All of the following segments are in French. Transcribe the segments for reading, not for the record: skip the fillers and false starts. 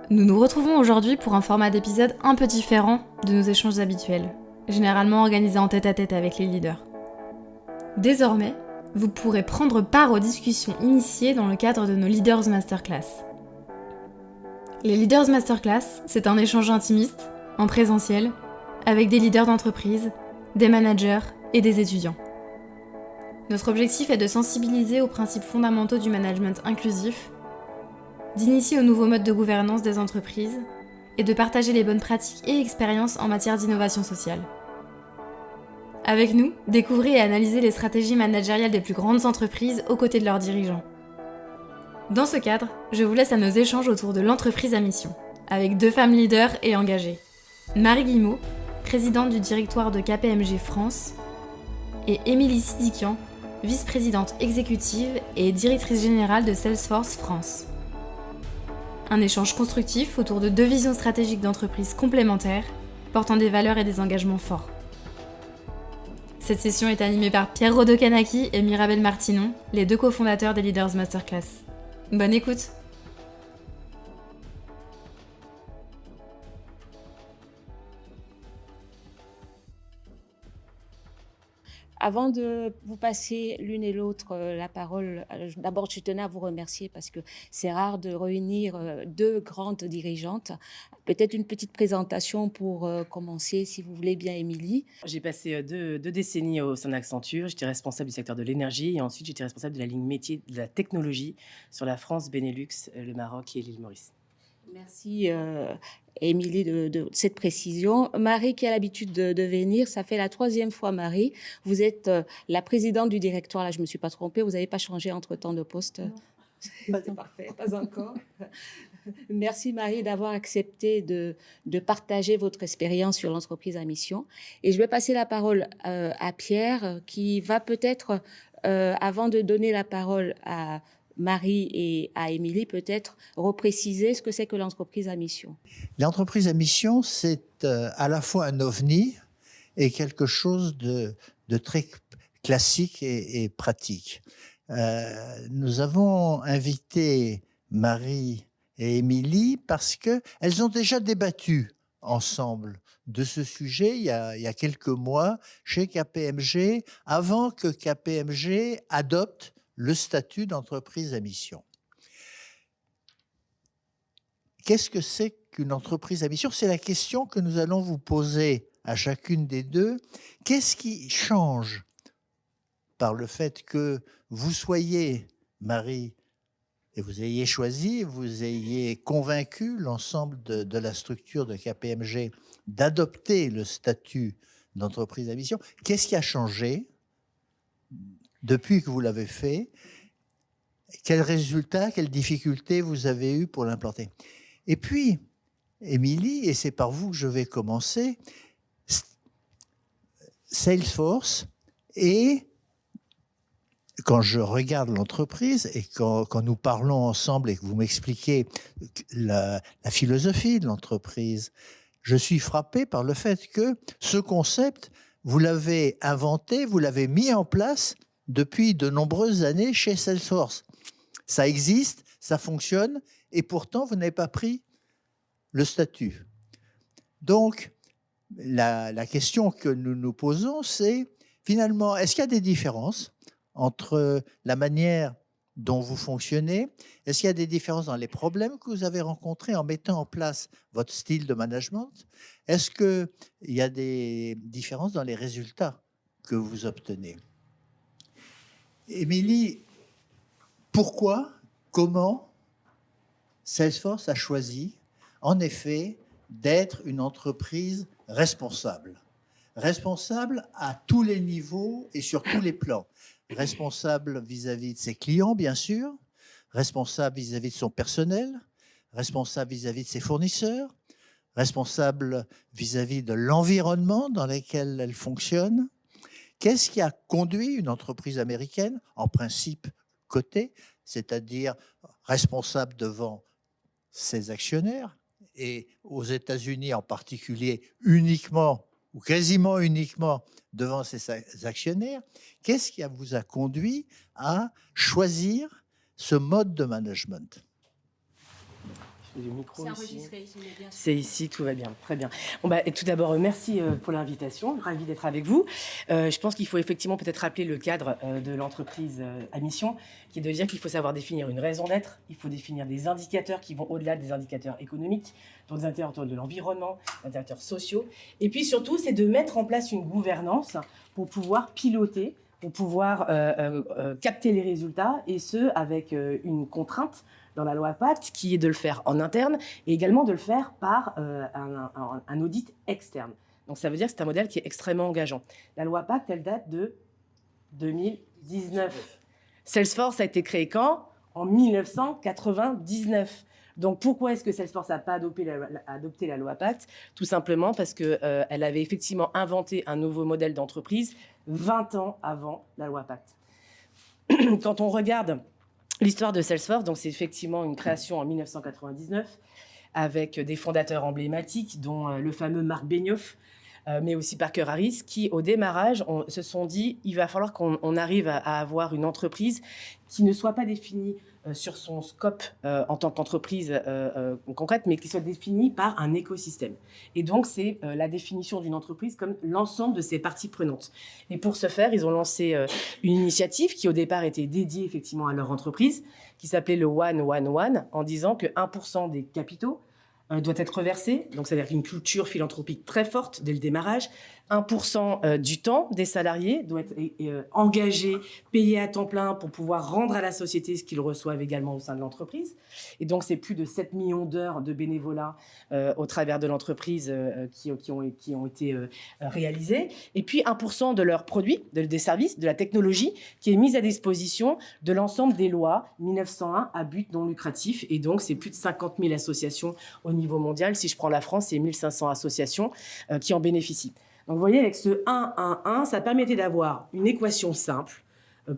Nous nous retrouvons aujourd'hui pour un format d'épisode un peu différent de nos échanges habituels, généralement organisés en tête-à-tête avec les leaders. Désormais, vous pourrez prendre part aux discussions initiées dans le cadre de nos Leaders Masterclass. Les Leaders Masterclass, c'est un échange intimiste, en présentiel, avec des leaders d'entreprise, des managers et des étudiants. Notre objectif est de sensibiliser aux principes fondamentaux du management inclusif, d'initier aux nouveaux modes de gouvernance des entreprises et de partager les bonnes pratiques et expériences en matière d'innovation sociale. Avec nous, découvrez et analysez les stratégies managériales des plus grandes entreprises aux côtés de leurs dirigeants. Dans ce cadre, je vous laisse à nos échanges autour de l'entreprise à mission, avec 2 femmes leaders et engagées. Marie Guillemot, présidente du directoire de KPMG France, et Émilie Sidikian, vice-présidente exécutive et directrice générale de Salesforce France. Un échange constructif autour de 2 visions stratégiques d'entreprise complémentaires, portant des valeurs et des engagements forts. Cette session est animée par Pierre Rodokanaki et Mirabel Martinon, les 2 cofondateurs des Leaders Masterclass. Bonne écoute! Avant de vous passer l'une et l'autre la parole, d'abord je tenais à vous remercier parce que c'est rare de réunir 2 grandes dirigeantes. Peut-être une petite présentation pour commencer, si vous voulez bien, Émilie. J'ai passé deux décennies au sein d'Accenture. J'étais responsable du secteur de l'énergie et ensuite j'étais responsable de la ligne métier de la technologie sur la France, Benelux, le Maroc et l'île Maurice. Merci Émilie de cette précision. Marie qui a l'habitude de venir, ça fait la 3e fois Marie. Vous êtes la présidente du directoire, là je ne me suis pas trompée, vous n'avez pas changé entre-temps de poste? Non, pas parfait, pas encore. Merci Marie d'avoir accepté de partager votre expérience sur l'entreprise à mission. Et je vais passer la parole à Pierre qui va peut-être, avant de donner la parole à Marie et à Émilie, peut-être repréciser ce que c'est que l'entreprise à mission. L'entreprise à mission, c'est à la fois un ovni et quelque chose de très classique et pratique. Nous avons invité Marie et Émilie parce qu'elles ont déjà débattu ensemble de ce sujet il y a quelques mois chez KPMG, avant que KPMG adopte le statut d'entreprise à mission. Qu'est-ce que c'est qu'une entreprise à mission? C'est la question que nous allons vous poser à chacune des 2. Qu'est-ce qui change par le fait que vous soyez, Marie, et vous ayez choisi, vous ayez convaincu l'ensemble de la structure de KPMG d'adopter le statut d'entreprise à mission? Qu'est-ce qui a changé depuis que vous l'avez fait? Quels résultats, quelles difficultés vous avez eues pour l'implanter? Et puis, Émilie, et c'est par vous que je vais commencer, Salesforce, et quand je regarde l'entreprise et quand nous parlons ensemble et que vous m'expliquez la philosophie de l'entreprise, je suis frappé par le fait que ce concept, vous l'avez inventé, vous l'avez mis en place depuis de nombreuses années chez Salesforce. Ça existe, ça fonctionne, et pourtant, vous n'avez pas pris le statut. Donc, la question que nous nous posons, c'est finalement, est-ce qu'il y a des différences entre la manière dont vous fonctionnez? Est-ce qu'il y a des différences dans les problèmes que vous avez rencontrés en mettant en place votre style de management? Est-ce qu'il y a des différences dans les résultats que vous obtenez? Émilie, pourquoi, comment Salesforce a choisi, en effet, d'être une entreprise responsable? Responsable à tous les niveaux et sur tous les plans. Responsable vis-à-vis de ses clients, bien sûr, responsable vis-à-vis de son personnel, responsable vis-à-vis de ses fournisseurs, responsable vis-à-vis de l'environnement dans lequel elle fonctionne. Qu'est-ce qui a conduit une entreprise américaine, en principe cotée, c'est-à-dire responsable devant ses actionnaires, et aux États-Unis en particulier uniquement ou quasiment uniquement devant ses actionnaires? Qu'est-ce qui vous a conduit à choisir ce mode de management? Le micro C'est ici. enregistré ici, mais bien sûr. C'est ici, tout va bien, très bien. Bon, et tout d'abord, merci pour l'invitation, ravi d'être avec vous. Je pense qu'il faut effectivement peut-être rappeler le cadre de l'entreprise à mission, qui est de dire qu'il faut savoir définir une raison d'être, il faut définir des indicateurs qui vont au-delà des indicateurs économiques, donc des indicateurs de l'environnement, des indicateurs sociaux, et puis surtout, c'est de mettre en place une gouvernance pour pouvoir piloter, pour pouvoir capter les résultats, et ce, avec une contrainte dans la loi Pacte, qui est de le faire en interne et également de le faire par un audit externe. Donc ça veut dire que c'est un modèle qui est extrêmement engageant. La loi Pacte, elle date de 2019. Salesforce a été créé quand? En 1999. Donc pourquoi est-ce que Salesforce n'a pas adopté la loi Pacte? Tout simplement parce qu'elle avait effectivement inventé un nouveau modèle d'entreprise 20 ans avant la loi Pacte. Quand on regarde l'histoire de Salesforce, donc c'est effectivement une création en 1999 avec des fondateurs emblématiques, dont le fameux Marc Benioff, mais aussi Parker Harris, qui au démarrage se sont dit il va falloir qu'on arrive à avoir une entreprise qui ne soit pas définie sur son scope en tant qu'entreprise concrète, mais qui soit définie par un écosystème. Et donc, c'est la définition d'une entreprise comme l'ensemble de ses parties prenantes. Et pour ce faire, ils ont lancé une initiative qui, au départ, était dédiée effectivement à leur entreprise, qui s'appelait le One One One, en disant que 1% des capitaux doit être reversé, donc c'est-à-dire une culture philanthropique très forte dès le démarrage. 1% du temps des salariés doit être engagé, payé à temps plein pour pouvoir rendre à la société ce qu'ils reçoivent également au sein de l'entreprise. Et donc, c'est plus de 7 millions d'heures de bénévolat au travers de l'entreprise qui ont été réalisées. Et puis, 1% de leurs produits, des services, de la technologie qui est mise à disposition de l'ensemble des lois 1901 à but non lucratif. Et donc, c'est plus de 50 000 associations au niveau mondial. Si je prends la France, c'est 1500 associations qui en bénéficient. Donc, vous voyez, avec ce 1-1-1, ça permettait d'avoir une équation simple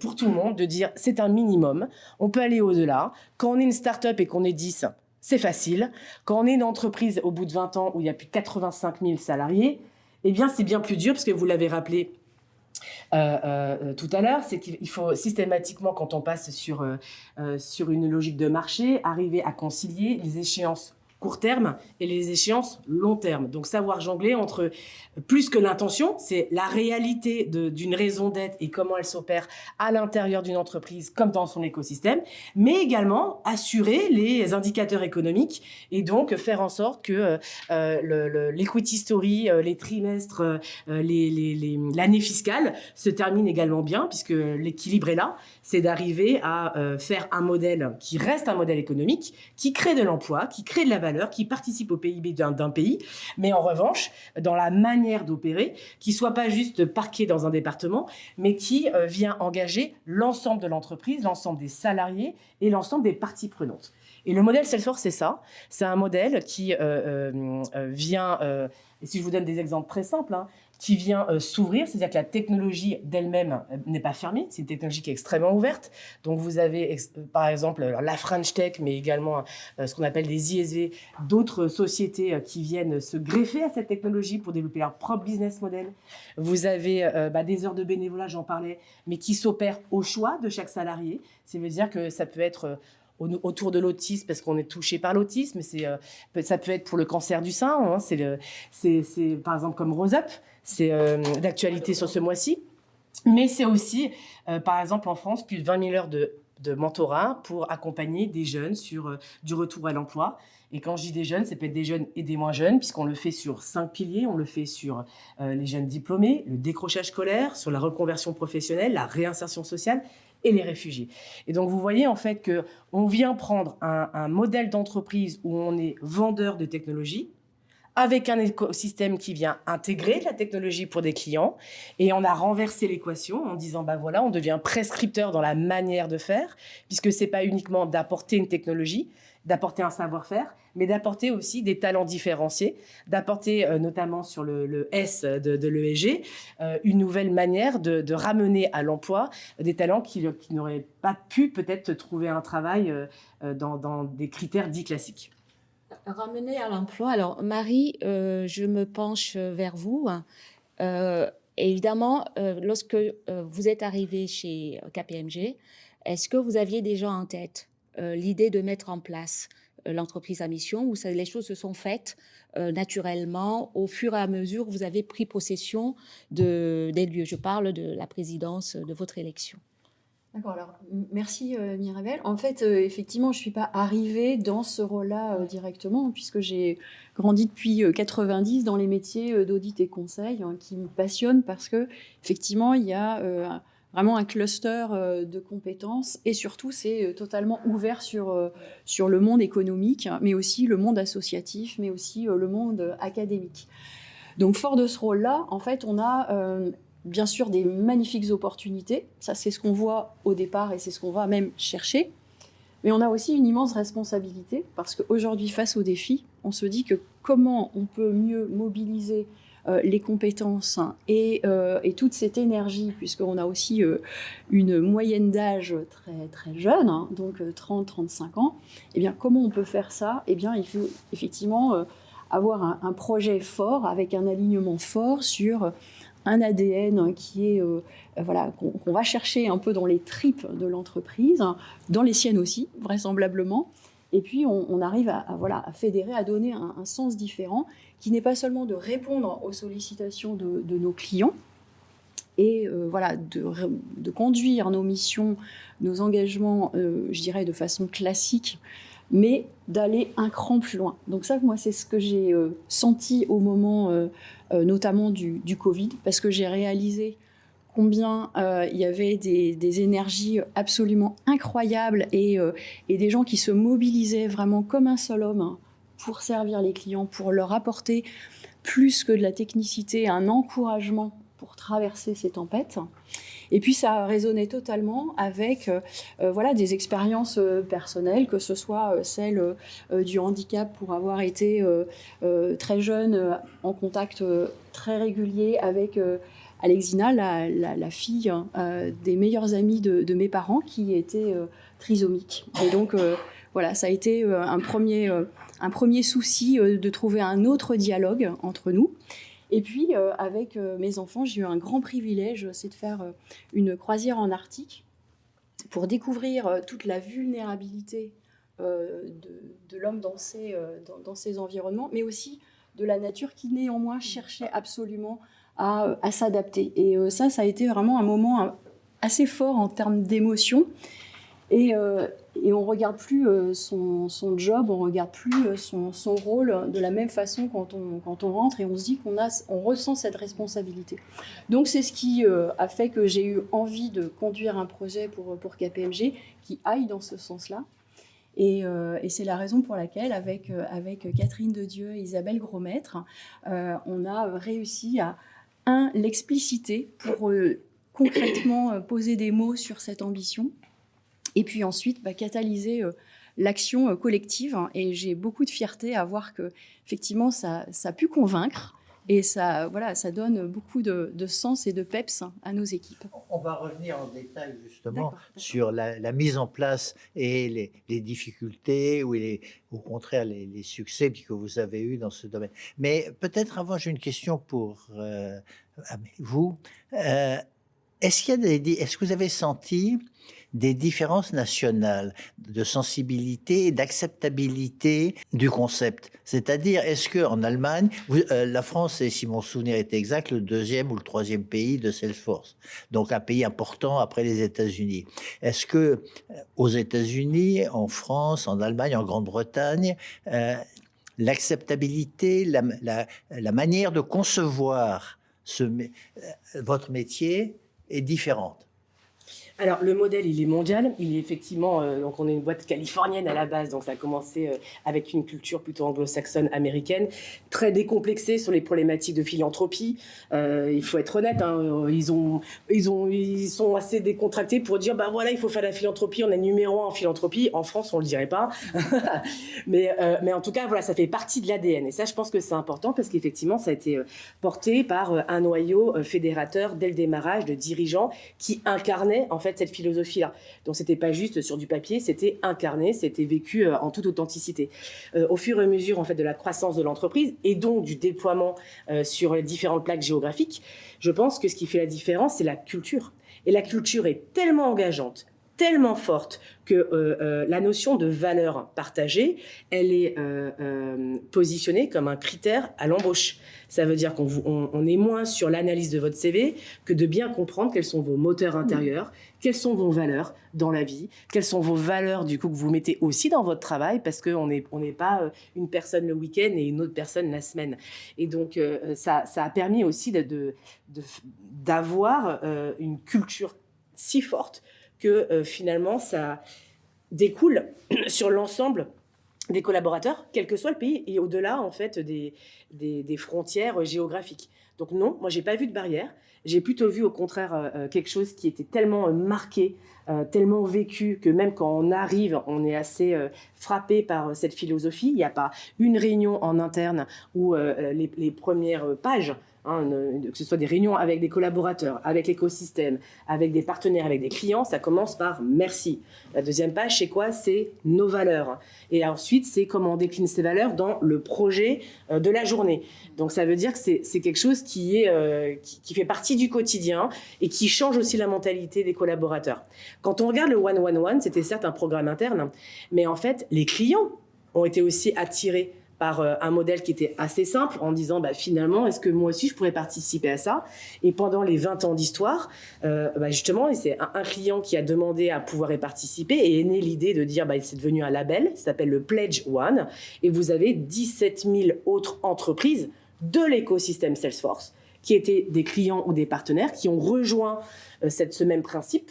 pour tout le monde, de dire c'est un minimum, on peut aller au-delà. Quand on est une start-up et qu'on est 10, c'est facile. Quand on est une entreprise au bout de 20 ans où il y a plus de 85 000 salariés, eh bien, c'est bien plus dur, parce que vous l'avez rappelé tout à l'heure, c'est qu'il faut systématiquement, quand on passe sur une logique de marché, arriver à concilier les échéances court terme et les échéances long terme. Donc, savoir jongler entre plus que l'intention, c'est la réalité d'une raison d'être et comment elle s'opère à l'intérieur d'une entreprise comme dans son écosystème, mais également assurer les indicateurs économiques et donc faire en sorte que l'equity story, les trimestres, l'année fiscale se terminent également bien, puisque l'équilibre est là. C'est d'arriver à faire un modèle qui reste un modèle économique, qui crée de l'emploi, qui crée de la valeur, qui participe au PIB d'un pays, mais en revanche, dans la manière d'opérer, qui soit pas juste parqué dans un département, mais qui vient engager l'ensemble de l'entreprise, l'ensemble des salariés et l'ensemble des parties prenantes. Et le modèle Salesforce, c'est ça. C'est un modèle qui vient, et si je vous donne des exemples très simples, qui vient s'ouvrir, c'est-à-dire que la technologie d'elle-même n'est pas fermée, c'est une technologie qui est extrêmement ouverte. Donc vous avez par exemple la French Tech, mais également ce qu'on appelle des ISV, d'autres sociétés qui viennent se greffer à cette technologie pour développer leur propre business model. Vous avez des heures de bénévolat, j'en parlais, mais qui s'opèrent au choix de chaque salarié. Ça veut dire que ça peut être autour de l'autisme, parce qu'on est touché par l'autisme, ça peut être pour le cancer du sein, c'est par exemple comme Rose Up, c'est d'actualité sur ce mois-ci, mais c'est aussi, par exemple en France, plus de 20 000 heures de mentorat pour accompagner des jeunes sur du retour à l'emploi. Et quand je dis des jeunes, ça peut être des jeunes et des moins jeunes, puisqu'on le fait sur 5 piliers. On le fait sur les jeunes diplômés, le décrochage scolaire, sur la reconversion professionnelle, la réinsertion sociale et les réfugiés. Et donc, vous voyez en fait qu'on vient prendre un modèle d'entreprise où on est vendeur de technologie, avec un écosystème qui vient intégrer de la technologie pour des clients, et on a renversé l'équation en disant, voilà, on devient prescripteur dans la manière de faire, puisque c'est pas uniquement d'apporter une technologie, d'apporter un savoir-faire, mais d'apporter aussi des talents différenciés, d'apporter notamment sur le S de l'ESG, une nouvelle manière de ramener à l'emploi des talents qui n'auraient pas pu peut-être trouver un travail dans des critères dits classiques. Ramener à l'emploi. Alors, Marie, je me penche vers vous. Évidemment, lorsque vous êtes arrivée chez KPMG, est-ce que vous aviez déjà en tête l'idée de mettre en place l'entreprise à mission ou les choses se sont faites naturellement au fur et à mesure que vous avez pris possession des lieux? Je parle de la présidence, de votre élection. D'accord, alors merci Mirabel. En fait, effectivement, je ne suis pas arrivée dans ce rôle-là directement, puisque j'ai grandi depuis 90 dans les métiers d'audit et conseil, qui me passionnent parce que effectivement, il y a vraiment un cluster de compétences et surtout, c'est totalement ouvert sur le monde économique, mais aussi le monde associatif, mais aussi le monde académique. Donc, fort de ce rôle-là, en fait, on a bien sûr des magnifiques opportunités. Ça, c'est ce qu'on voit au départ et c'est ce qu'on va même chercher. Mais on a aussi une immense responsabilité parce qu'aujourd'hui, face aux défis, on se dit que comment on peut mieux mobiliser les compétences et toute cette énergie, puisqu'on a aussi une moyenne d'âge très, très jeune, donc 30-35 ans. Eh bien, comment on peut faire ça? Eh bien, il faut effectivement avoir un projet fort avec un alignement fort sur un ADN qui est qu'on va chercher un peu dans les tripes de l'entreprise, dans les siennes aussi, vraisemblablement. Et puis, on arrive à fédérer, à donner un sens différent qui n'est pas seulement de répondre aux sollicitations de nos clients et de conduire nos missions, nos engagements, je dirais, de façon classique, mais d'aller un cran plus loin. Donc ça, moi, c'est ce que j'ai senti au moment notamment du Covid, parce que j'ai réalisé combien il y avait des énergies absolument incroyables et des gens qui se mobilisaient vraiment comme un seul homme pour servir les clients, pour leur apporter plus que de la technicité, un encouragement pour traverser ces tempêtes. Et puis ça résonnait totalement avec des expériences personnelles, que ce soit celle du handicap pour avoir été très jeune en contact très régulier avec Alexina, la fille des meilleurs amis de mes parents qui était trisomique. Et donc ça a été un premier souci de trouver un autre dialogue entre nous. Et puis, avec mes enfants, j'ai eu un grand privilège, c'est de faire une croisière en Arctique pour découvrir toute la vulnérabilité de l'homme dans ces environnements, mais aussi de la nature qui, néanmoins, cherchait absolument à s'adapter. Et ça a été vraiment un moment assez fort en termes d'émotion. Et on ne regarde plus son job, on ne regarde plus son rôle de la même façon quand on rentre et on se dit on ressent cette responsabilité. Donc c'est ce qui a fait que j'ai eu envie de conduire un projet pour KPMG qui aille dans ce sens-là. Et c'est la raison pour laquelle, avec Catherine Dedieu et Isabelle Grosmaître, on a réussi à l'expliciter pour concrètement poser des mots sur cette ambition. Et puis ensuite, catalyser l'action collective. Et j'ai beaucoup de fierté à voir que, effectivement, ça a pu convaincre. Et ça donne beaucoup de sens et de peps à nos équipes. On va revenir en détail justement sur la mise en place et les difficultés ou au contraire les succès que vous avez eus dans ce domaine. Mais peut-être avant, j'ai une question pour vous. Est-ce que vous avez senti des différences nationales de sensibilité et d'acceptabilité du concept? C'est-à-dire, est-ce qu'en Allemagne, la France est, si mon souvenir est exact, le 2e ou le 3e pays de Salesforce, donc un pays important après les États-Unis. Est-ce que aux États-Unis, en France, en Allemagne, en Grande-Bretagne, l'acceptabilité, la manière de concevoir votre métier est différente? Alors, le modèle, il est mondial. Il est effectivement... donc, on est une boîte californienne à la base. Donc, ça a commencé avec une culture plutôt anglo-saxonne, américaine, très décomplexée sur les problématiques de philanthropie. Il faut être honnête, ils sont assez décontractés pour dire, il faut faire de la philanthropie. On est numéro 1 en philanthropie. En France, on le dirait pas. mais en tout cas, ça fait partie de l'ADN. Et ça, je pense que c'est important parce qu'effectivement, ça a été porté par un noyau fédérateur dès le démarrage de dirigeants qui incarnaient, en fait, cette philosophie-là. Donc, c'était pas juste sur du papier, c'était incarné, c'était vécu en toute authenticité. Au fur et à mesure, en fait, de la croissance de l'entreprise et donc du déploiement sur les différentes plaques géographiques, je pense que ce qui fait la différence, c'est la culture. Et la culture est tellement engageante, tellement forte que la notion de valeur partagée, elle est positionnée comme un critère à l'embauche. Ça veut dire qu'on est moins sur l'analyse de votre CV que de bien comprendre quels sont vos moteurs intérieurs, quelles sont vos valeurs dans la vie, quelles sont vos valeurs du coup que vous mettez aussi dans votre travail, parce qu'on n'est pas une personne le week-end et une autre personne la semaine. Et donc ça a permis aussi d'avoir une culture si forte que finalement ça découle sur l'ensemble des collaborateurs, quel que soit le pays, et au-delà en fait des frontières géographiques. Donc non, moi j'ai pas vu de barrière, j'ai plutôt vu au contraire quelque chose qui était tellement marqué, tellement vécu, que même quand on arrive, on est assez frappé par cette philosophie. Il n'y a pas une réunion en interne où les premières pages, que ce soit des réunions avec des collaborateurs, avec l'écosystème, avec des partenaires, avec des clients, ça commence par merci. La deuxième page, c'est quoi? C'est nos valeurs. Et ensuite, c'est comment on décline ces valeurs dans le projet de la journée. Donc ça veut dire que c'est quelque chose qui fait partie du quotidien et qui change aussi la mentalité des collaborateurs. Quand on regarde le 1-1-1, c'était certes un programme interne, mais en fait, les clients ont été aussi attirés par un modèle qui était assez simple, en disant finalement, est-ce que moi aussi je pourrais participer à ça? Et pendant les 20 ans d'histoire, justement, c'est un client qui a demandé à pouvoir y participer et est née l'idée de dire c'est devenu un label, ça s'appelle le Pledge One, et vous avez 17 000 autres entreprises de l'écosystème Salesforce qui étaient des clients ou des partenaires qui ont rejoint ce même principe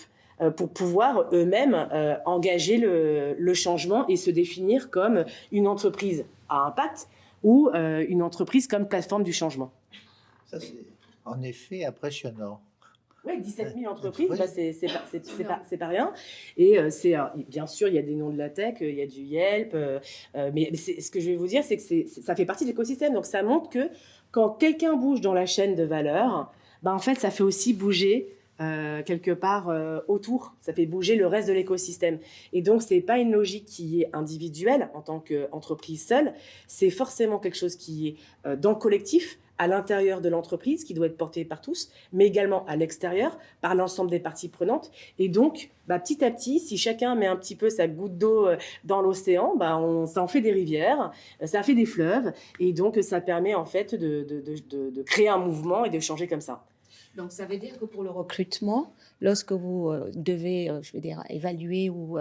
pour pouvoir eux-mêmes engager le changement et se définir comme une entreprise à impact ou une entreprise comme plateforme du changement. Ça, c'est en effet impressionnant. Oui, 17 000 entreprises, c'est pas rien. Et bien sûr, il y a des noms de la tech, il y a du Yelp, mais ce que je vais vous dire, c'est que ça fait partie de l'écosystème. Donc ça montre que quand quelqu'un bouge dans la chaîne de valeur, en fait, ça fait aussi bouger quelque part autour, ça fait bouger le reste de l'écosystème. Et donc, ce n'est pas une logique qui est individuelle en tant qu'entreprise seule, c'est forcément quelque chose qui est dans le collectif, à l'intérieur de l'entreprise, qui doit être porté par tous, mais également à l'extérieur, par l'ensemble des parties prenantes. Et donc, petit à petit, si chacun met un petit peu sa goutte d'eau dans l'océan, ça en fait des rivières, ça fait des fleuves, et donc ça permet en fait de créer un mouvement et de changer comme ça. Donc, ça veut dire que pour le recrutement, lorsque vous devez, évaluer ou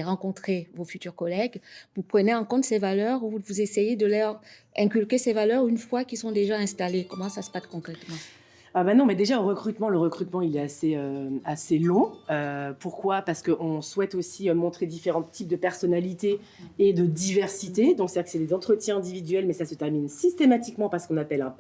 rencontrer vos futurs collègues, vous prenez en compte ces valeurs ou vous essayez de leur inculquer ces valeurs une fois qu'ils sont déjà installés. Comment ça se passe concrètement? Non, mais déjà, le recrutement, il est assez long. Pourquoi? Parce qu'on souhaite aussi montrer différents types de personnalités et de diversité. Donc, c'est-à-dire que c'est des entretiens individuels, mais ça se termine systématiquement par ce qu'on appelle un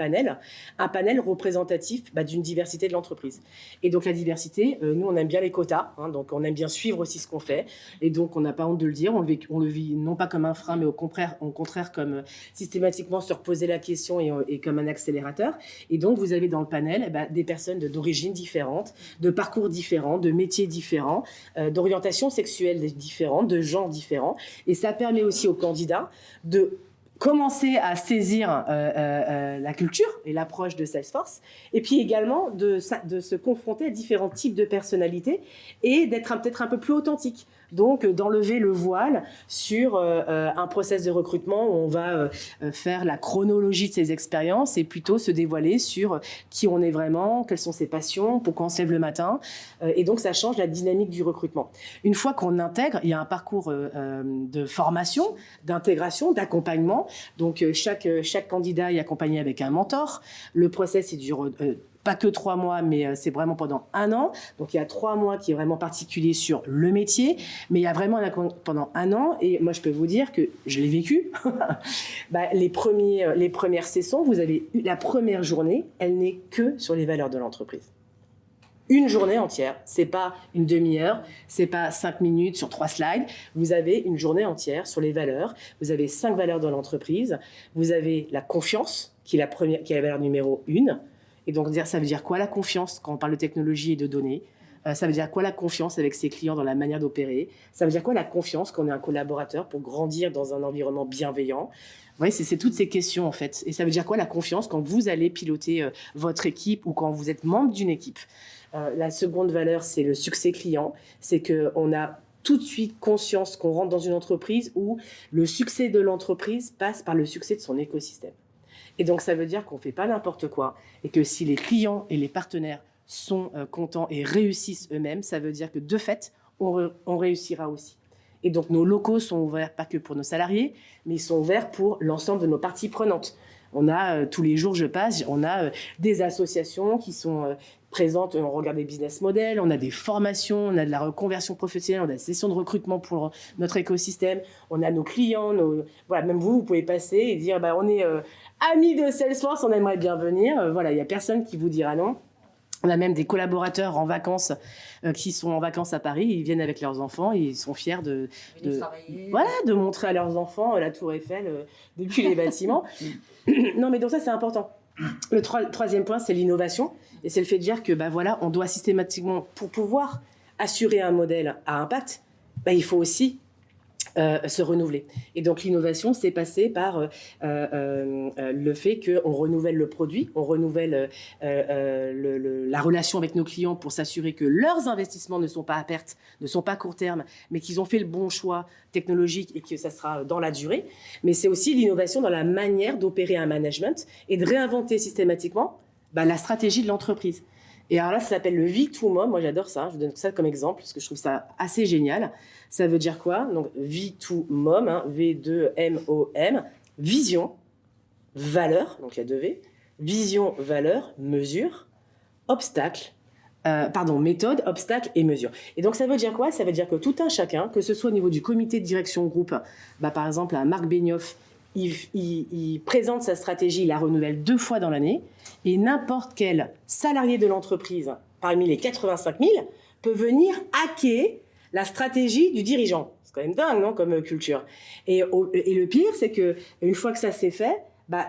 panel représentatif d'une diversité de l'entreprise. Et donc, la diversité, nous, on aime bien les quotas, donc on aime bien suivre aussi ce qu'on fait. Et donc, on n'a pas honte de le dire. On le vit non pas comme un frein, mais au contraire comme systématiquement se reposer la question et comme un accélérateur. Et donc, vous avez dans le panel des personnes d'origines différentes, de parcours différents, de métiers différents, d'orientations sexuelles différentes, de genres différents. Et ça permet aussi aux candidats de commencer à saisir la culture et l'approche de Salesforce, et puis également de se confronter à différents types de personnalités et d'être peut-être un peu plus authentique. Donc, d'enlever le voile sur un process de recrutement où on va faire la chronologie de ses expériences et plutôt se dévoiler sur qui on est vraiment, quelles sont ses passions, pourquoi on se lève le matin. Et donc, ça change la dynamique du recrutement. Une fois qu'on intègre, il y a un parcours de formation, d'intégration, d'accompagnement. Donc, chaque candidat est accompagné avec un mentor. Le process, il dure pas que 3 mois, mais c'est vraiment pendant 1 an. Donc, il y a 3 mois qui est vraiment particulier sur le métier, mais il y a vraiment pendant 1 an. Et moi, je peux vous dire que je l'ai vécu. Les premières sessions, vous avez la première journée, elle n'est que sur les valeurs de l'entreprise. Une journée entière, c'est pas une demi-heure, c'est pas 5 minutes sur 3 slides. Vous avez une journée entière sur les valeurs. Vous avez 5 valeurs de l'entreprise. Vous avez la confiance, qui est la valeur numéro 1. Et donc, ça veut dire quoi la confiance quand on parle de technologie et de données? Ça veut dire quoi la confiance avec ses clients dans la manière d'opérer? Ça veut dire quoi la confiance quand on est un collaborateur pour grandir dans un environnement bienveillant? Oui, c'est toutes ces questions en fait. Et ça veut dire quoi la confiance quand vous allez piloter votre équipe ou quand vous êtes membre d'une équipe? La seconde valeur, c'est le succès client. C'est qu'on a tout de suite conscience qu'on rentre dans une entreprise où le succès de l'entreprise passe par le succès de son écosystème. Et donc, ça veut dire qu'on ne fait pas n'importe quoi et que si les clients et les partenaires sont contents et réussissent eux-mêmes, ça veut dire que de fait, on réussira aussi. Et donc, nos locaux sont ouverts pas que pour nos salariés, mais ils sont ouverts pour l'ensemble de nos parties prenantes. On a, tous les jours, je passe, on a des associations qui sont présentes, on regarde des business models, on a des formations, on a de la reconversion professionnelle, on a des sessions de recrutement pour notre écosystème, on a nos clients, voilà, même vous pouvez passer et dire, on est amis de Salesforce, on aimerait bien venir. Voilà, il n'y a personne qui vous dira non. On a même des collaborateurs en vacances qui sont en vacances à Paris. Ils viennent avec leurs enfants. Ils sont fiers de montrer à leurs enfants la Tour Eiffel depuis les bâtiments. Non, mais donc ça, c'est important. Le troisième point, c'est l'innovation. Et c'est le fait de dire que, on doit systématiquement, pour pouvoir assurer un modèle à impact, il faut aussi se renouveler. Et donc l'innovation, c'est passé par le fait qu'on renouvelle le produit, on renouvelle la relation avec nos clients pour s'assurer que leurs investissements ne sont pas à perte, ne sont pas court terme, mais qu'ils ont fait le bon choix technologique et que ça sera dans la durée. Mais c'est aussi l'innovation dans la manière d'opérer un management et de réinventer systématiquement la stratégie de l'entreprise. Et alors là, ça s'appelle le V2MOM. Moi, j'adore ça. Je vous donne ça comme exemple parce que je trouve ça assez génial. Ça veut dire quoi? Donc, V2MOM, V2MOM, vision, valeur, donc il y a 2 V, vision, valeur, mesure, obstacle, méthode, obstacle et mesure. Et donc, ça veut dire quoi? Ça veut dire que tout un chacun, que ce soit au niveau du comité de direction groupe, par exemple, à Marc Benioff, il présente sa stratégie, il la renouvelle 2 fois dans l'année, et n'importe quel salarié de l'entreprise, parmi les 85 000, peut venir hacker la stratégie du dirigeant. C'est quand même dingue, non, comme culture. Et le pire, c'est qu'une fois que ça s'est fait,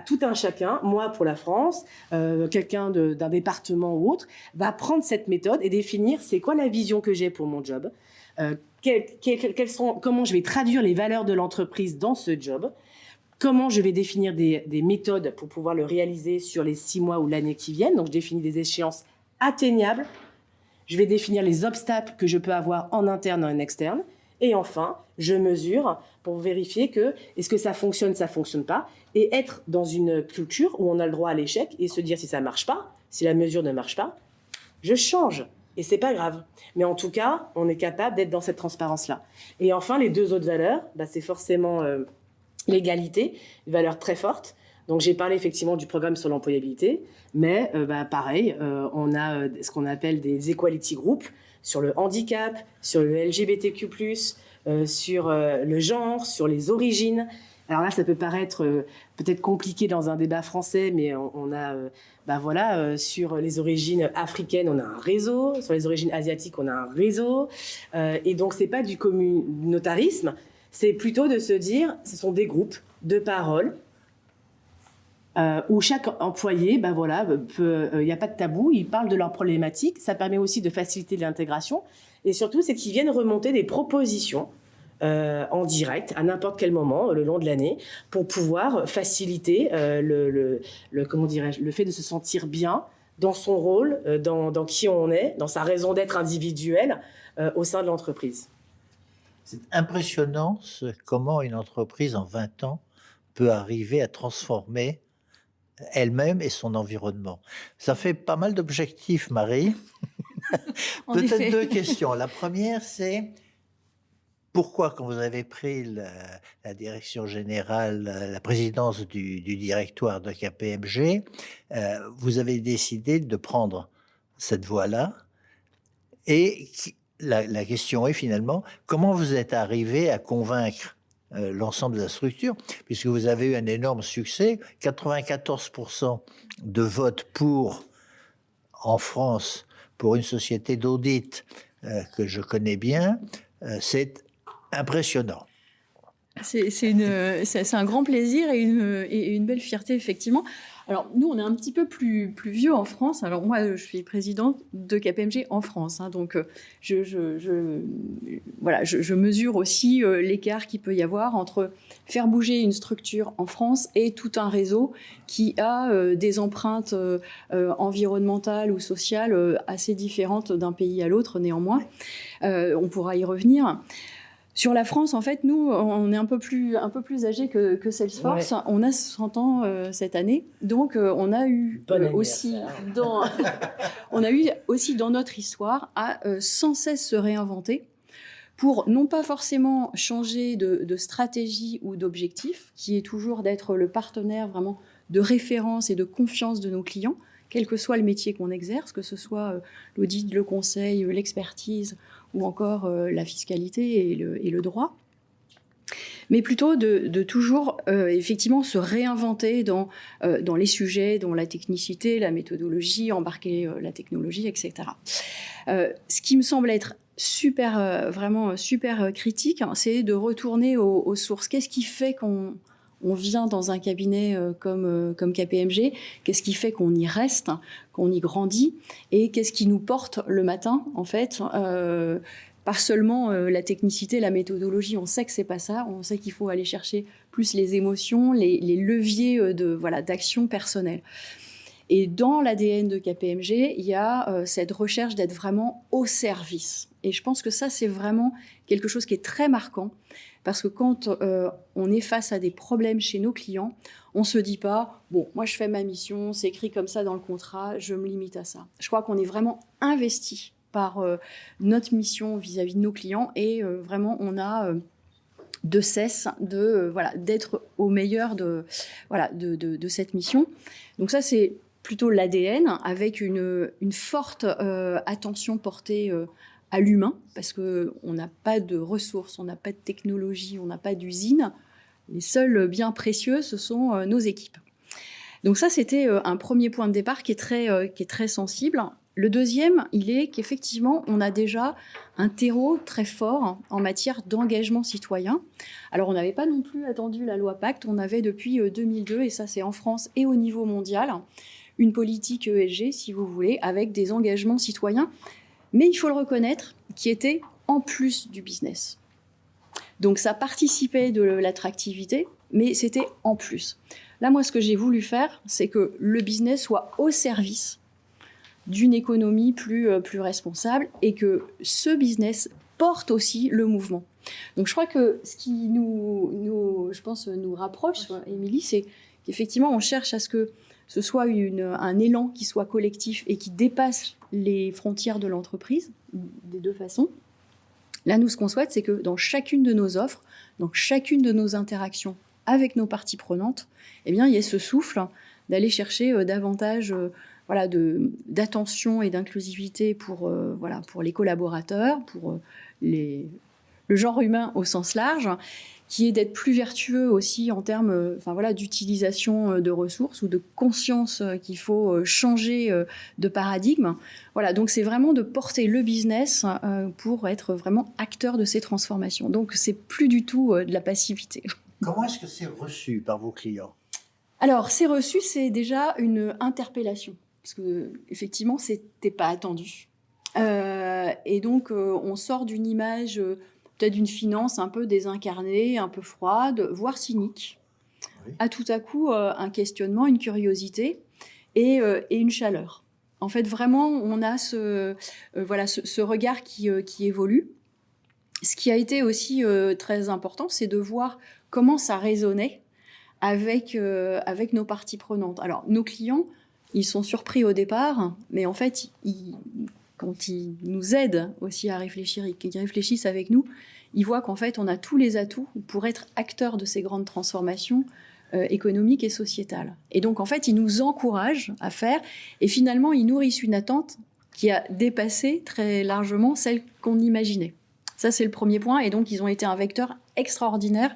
tout un chacun, moi pour la France, quelqu'un d'un département ou autre, va prendre cette méthode et définir c'est quoi la vision que j'ai pour mon job, comment je vais traduire les valeurs de l'entreprise dans ce job, comment je vais définir des méthodes pour pouvoir le réaliser sur les 6 mois ou l'année qui viennent. Donc, je définis des échéances atteignables. Je vais définir les obstacles que je peux avoir en interne et en externe. Et enfin, je mesure pour vérifier que est-ce que ça fonctionne pas, et être dans une culture où on a le droit à l'échec et se dire si ça marche pas, si la mesure ne marche pas, je change. Et c'est pas grave. Mais en tout cas, on est capable d'être dans cette transparence-là. Et enfin, les 2 autres valeurs, c'est forcément l'égalité, une valeur très forte. Donc, j'ai parlé effectivement du programme sur l'employabilité, mais pareil, on a ce qu'on appelle des equality groups sur le handicap, sur le LGBTQ+, sur le genre, sur les origines. Alors là, ça peut paraître peut-être compliqué dans un débat français, mais on a, sur les origines africaines, on a un réseau, sur les origines asiatiques, on a un réseau. Et donc, c'est pas du communautarisme, c'est plutôt de se dire, ce sont des groupes de parole où chaque employé, il n'y a pas de tabou, ils parlent de leurs problématiques. Ça permet aussi de faciliter l'intégration. Et surtout, c'est qu'ils viennent remonter des propositions en direct à n'importe quel moment le long de l'année pour pouvoir faciliter le fait de se sentir bien dans son rôle, dans qui on est, dans sa raison d'être individuelle au sein de l'entreprise. C'est impressionnant comment une entreprise en 20 ans peut arriver à transformer elle-même et son environnement. Ça fait pas mal d'objectifs, Marie. Peut-être 2 questions. La première, c'est pourquoi, quand vous avez pris la direction générale, la présidence du directoire de KPMG, vous avez décidé de prendre cette voie-là, et la question est finalement, comment vous êtes arrivé à convaincre l'ensemble de la structure, puisque vous avez eu un énorme succès, 94% de votes pour, en France, pour une société d'audit que je connais bien, c'est impressionnant. C'est un grand plaisir et une belle fierté, effectivement. Alors, nous, on est un petit peu plus vieux en France. Alors, moi, je suis présidente de KPMG en France. Hein, donc, voilà, je mesure aussi l'écart qu'il peut y avoir entre faire bouger une structure en France et tout un réseau qui a des empreintes environnementales ou sociales assez différentes d'un pays à l'autre, néanmoins. On pourra y revenir. Sur la France, en fait, nous, on est un peu plus âgés que Salesforce. Ouais. On a 60 ans cette année. Donc, on a eu aussi dans notre histoire à sans cesse se réinventer pour non pas forcément changer de stratégie ou d'objectif, qui est toujours d'être le partenaire vraiment de référence et de confiance de nos clients, quel que soit le métier qu'on exerce, que ce soit l'audit, le conseil, l'expertise ou encore la fiscalité et le droit, mais plutôt de toujours effectivement se réinventer dans les sujets, dans la technicité, la méthodologie, embarquer la technologie, etc. Ce qui me semble être vraiment super critique, hein, c'est de retourner aux sources. Qu'est-ce qui fait qu'on vient dans un cabinet comme KPMG? Qu'est-ce qui fait qu'on y reste, qu'on y grandit? Et qu'est-ce qui nous porte le matin, en fait pas seulement la technicité, la méthodologie, on sait que c'est pas ça. On sait qu'il faut aller chercher plus les émotions, les leviers d'action personnelle. Et dans l'ADN de KPMG, il y a cette recherche d'être vraiment au service. Et je pense que ça, c'est vraiment quelque chose qui est très marquant. Parce que quand on est face à des problèmes chez nos clients, on ne se dit pas « bon, moi je fais ma mission, c'est écrit comme ça dans le contrat, je me limite à ça ». Je crois qu'on est vraiment investi par notre mission vis-à-vis de nos clients et vraiment on a de cesse d'être au meilleur de cette mission. Donc ça, c'est plutôt l'ADN avec une forte attention portée à l'humain, parce qu'on n'a pas de ressources, on n'a pas de technologie, on n'a pas d'usine. Les seuls biens précieux, ce sont nos équipes. Donc ça, c'était un premier point de départ qui est très sensible. Le deuxième, il est qu'effectivement, on a déjà un terreau très fort en matière d'engagement citoyen. Alors, on n'avait pas non plus attendu la loi Pacte, on avait depuis 2002, et ça c'est en France et au niveau mondial, une politique ESG, si vous voulez, avec des engagements citoyens, mais il faut le reconnaître, qui étaient en plus du business. Donc ça participait de l'attractivité, mais c'était en plus. Là, moi, ce que j'ai voulu faire, c'est que le business soit au service d'une économie plus responsable et que ce business porte aussi le mouvement. Donc je crois que ce qui nous rapproche, Émilie, c'est qu'effectivement on cherche à ce que ce soit un élan qui soit collectif et qui dépasse les frontières de l'entreprise, des deux façons. Là, nous, ce qu'on souhaite, c'est que dans chacune de nos offres, dans chacune de nos interactions avec nos parties prenantes, eh bien, il y ait ce souffle d'aller chercher davantage d'attention et d'inclusivité pour les collaborateurs, pour le genre humain au sens large, qui est d'être plus vertueux aussi en termes d'utilisation de ressources ou de conscience qu'il faut changer de paradigme. Voilà, donc c'est vraiment de porter le business pour être vraiment acteur de ces transformations. Donc c'est plus du tout de la passivité. Comment est-ce que c'est reçu par vos clients? Alors, c'est reçu, c'est déjà une interpellation. Parce qu'effectivement, ce n'était pas attendu. Et donc, on sort d'une image, peut-être d'une finance un peu désincarnée, un peu froide, voire cynique, oui, à tout à coup un questionnement, une curiosité et une chaleur. En fait, vraiment, on a ce regard qui évolue. Ce qui a été aussi très important, c'est de voir comment ça résonnait avec nos parties prenantes. Alors, nos clients, ils sont surpris au départ, mais en fait, quand ils nous aident aussi à réfléchir, qu'ils réfléchissent avec nous, ils voient qu'en fait, on a tous les atouts pour être acteurs de ces grandes transformations économiques et sociétales. Et donc, en fait, ils nous encouragent à faire, et finalement, ils nourrissent une attente qui a dépassé très largement celle qu'on imaginait. Ça, c'est le premier point, et donc, ils ont été un vecteur extraordinaire,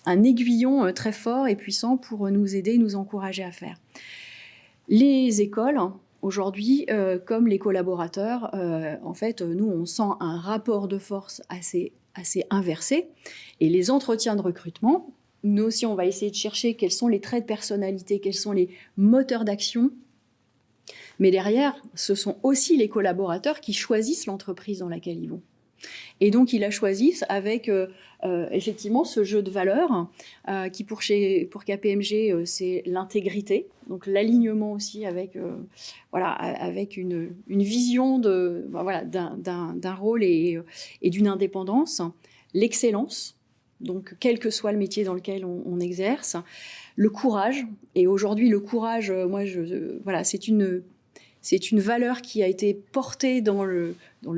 un aiguillon très fort et puissant pour nous aider, nous encourager à faire. Les écoles, aujourd'hui, comme les collaborateurs, en fait, nous, on sent un rapport de force assez assez inversé. Et les entretiens de recrutement, nous aussi, on va essayer de chercher quels sont les traits de personnalité, quels sont les moteurs d'action. Mais derrière, ce sont aussi les collaborateurs qui choisissent l'entreprise dans laquelle ils vont. Et donc, ils la choisissent avec effectivement ce jeu de valeurs qui, pour KPMG, c'est l'intégrité, donc l'alignement aussi avec, avec une vision d'un rôle et d'une indépendance, l'excellence, donc quel que soit le métier dans lequel on exerce, le courage. Et aujourd'hui, le courage, c'est une valeur qui a été portée dans le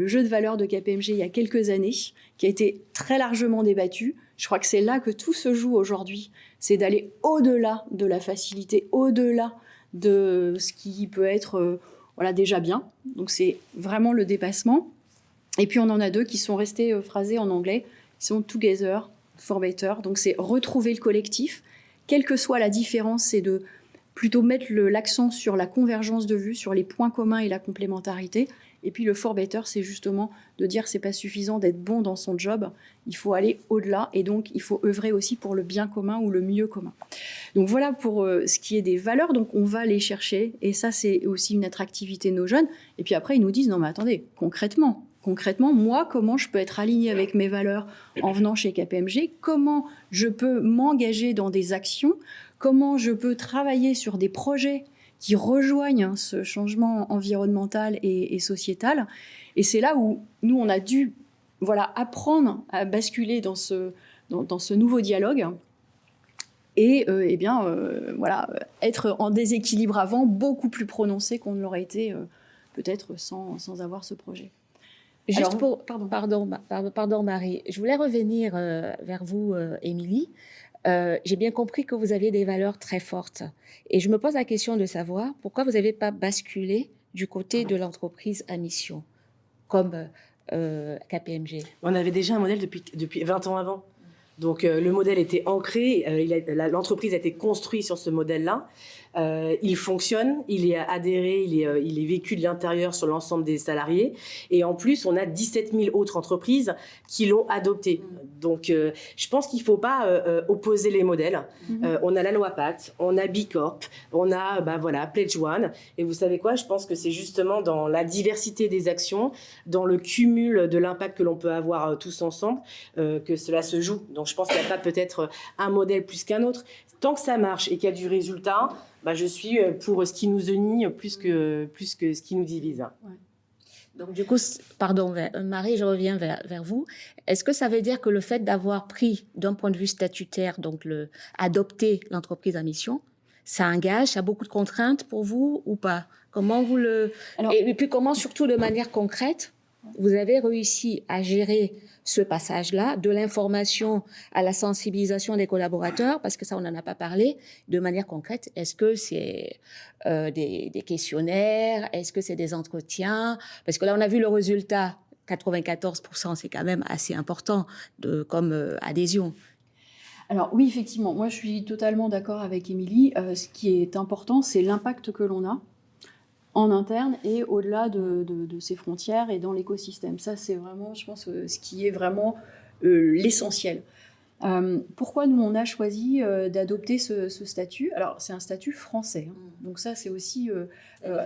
jeu de valeurs de KPMG il y a quelques années, qui a été très largement débattue. Je crois que c'est là que tout se joue aujourd'hui. C'est d'aller au-delà de la facilité, au-delà de ce qui peut être déjà bien. Donc c'est vraiment le dépassement. Et puis on en a deux qui sont restés phrasés en anglais. Ils sont together for better. Donc c'est retrouver le collectif. Quelle que soit la différence, c'est de plutôt mettre l'accent sur la convergence de vues, sur les points communs et la complémentarité. Et puis le for better, c'est justement de dire que c'est pas suffisant d'être bon dans son job, il faut aller au-delà et donc il faut œuvrer aussi pour le bien commun ou le mieux commun. Donc voilà pour ce qui est des valeurs, donc on va les chercher et ça c'est aussi une attractivité de nos jeunes. Et puis après ils nous disent non mais attendez, concrètement, moi, comment je peux être alignée avec mes valeurs en venant chez KPMG? Comment je peux m'engager dans des actions? Comment je peux travailler sur des projets qui rejoignent ce changement environnemental et sociétal? Et c'est là où nous, on a dû apprendre à basculer dans ce nouveau dialogue et être en déséquilibre avant beaucoup plus prononcé qu'on ne l'aurait été peut-être sans avoir ce projet. Juste pardon Marie, je voulais revenir vers vous, Émilie. J'ai bien compris que vous aviez des valeurs très fortes. Et je me pose la question de savoir pourquoi vous n'avez pas basculé du côté de l'entreprise à mission, comme KPMG. On avait déjà un modèle depuis 20 ans avant. Donc le modèle était ancré, l'entreprise a été construite sur ce modèle-là. Il fonctionne, il est adhéré, il est vécu de l'intérieur sur l'ensemble des salariés. Et en plus, on a 17 000 autres entreprises qui l'ont adopté. Donc je pense qu'il ne faut pas opposer les modèles. On a la loi Pacte, on a B Corp, on a Pledge One. Et vous savez quoi, je pense que c'est justement dans la diversité des actions, dans le cumul de l'impact que l'on peut avoir tous ensemble, que cela se joue. Donc je pense qu'il n'y a pas peut-être un modèle plus qu'un autre. Tant que ça marche et qu'il y a du résultat, je suis pour ce qui nous unit plus que ce qui nous divise. Ouais. Donc du coup, pardon Marie, je reviens vers vous. Est-ce que ça veut dire que le fait d'avoir pris d'un point de vue statutaire, donc adopter l'entreprise à mission, ça engage, ça a beaucoup de contraintes pour vous ou pas? Comment vous et puis comment surtout de manière concrète vous avez réussi à gérer ce passage-là, de l'information à la sensibilisation des collaborateurs, parce que ça, on n'en a pas parlé, de manière concrète. Est-ce que c'est des questionnaires? Est-ce que c'est des entretiens? Parce que là, on a vu le résultat, 94%, c'est quand même assez important comme adhésion. Alors oui, effectivement, moi je suis totalement d'accord avec Émilie. Ce qui est important, c'est l'impact que l'on a en interne et au-delà de ces frontières et dans l'écosystème. Ça, c'est vraiment, je pense, ce qui est vraiment l'essentiel. Pourquoi nous, on a choisi d'adopter ce statut? Alors, c'est un statut français. Donc ça, c'est aussi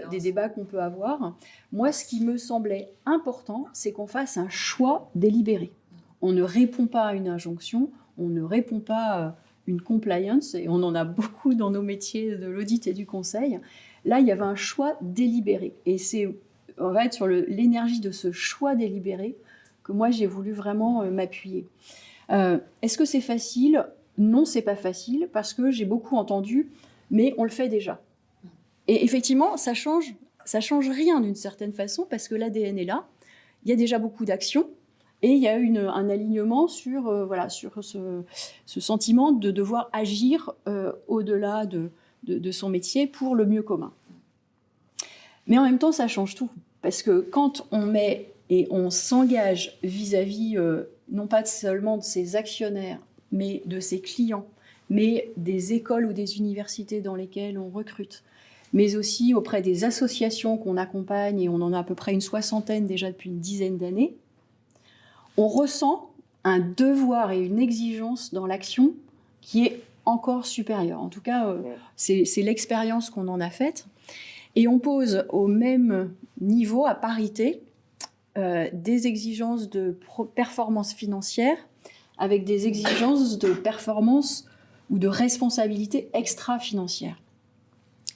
des débats qu'on peut avoir. Moi, ce qui me semblait important, c'est qu'on fasse un choix délibéré. On ne répond pas à une injonction, on ne répond pas à une compliance, et on en a beaucoup dans nos métiers de l'audit et du conseil. Là, il y avait un choix délibéré. Et c'est en fait sur l'énergie de ce choix délibéré que moi, j'ai voulu vraiment m'appuyer. Est-ce que c'est facile? Non, c'est pas facile, parce que j'ai beaucoup entendu, mais on le fait déjà. Et effectivement, ça change rien d'une certaine façon, parce que l'ADN est là, il y a déjà beaucoup d'actions, et il y a un alignement sur ce sentiment de devoir agir au-delà de son métier pour le mieux commun. Mais en même temps, ça change tout. Parce que quand on met et on s'engage vis-à-vis, non pas seulement de ses actionnaires, mais de ses clients, mais des écoles ou des universités dans lesquelles on recrute, mais aussi auprès des associations qu'on accompagne, et on en a à peu près une 60aine déjà depuis une dizaine d'années, on ressent un devoir et une exigence dans l'action qui est encore supérieure. En tout cas, c'est l'expérience qu'on en a faite. Et on pose au même niveau, à parité, des exigences de performance financière avec des exigences de performance ou de responsabilité extra-financière.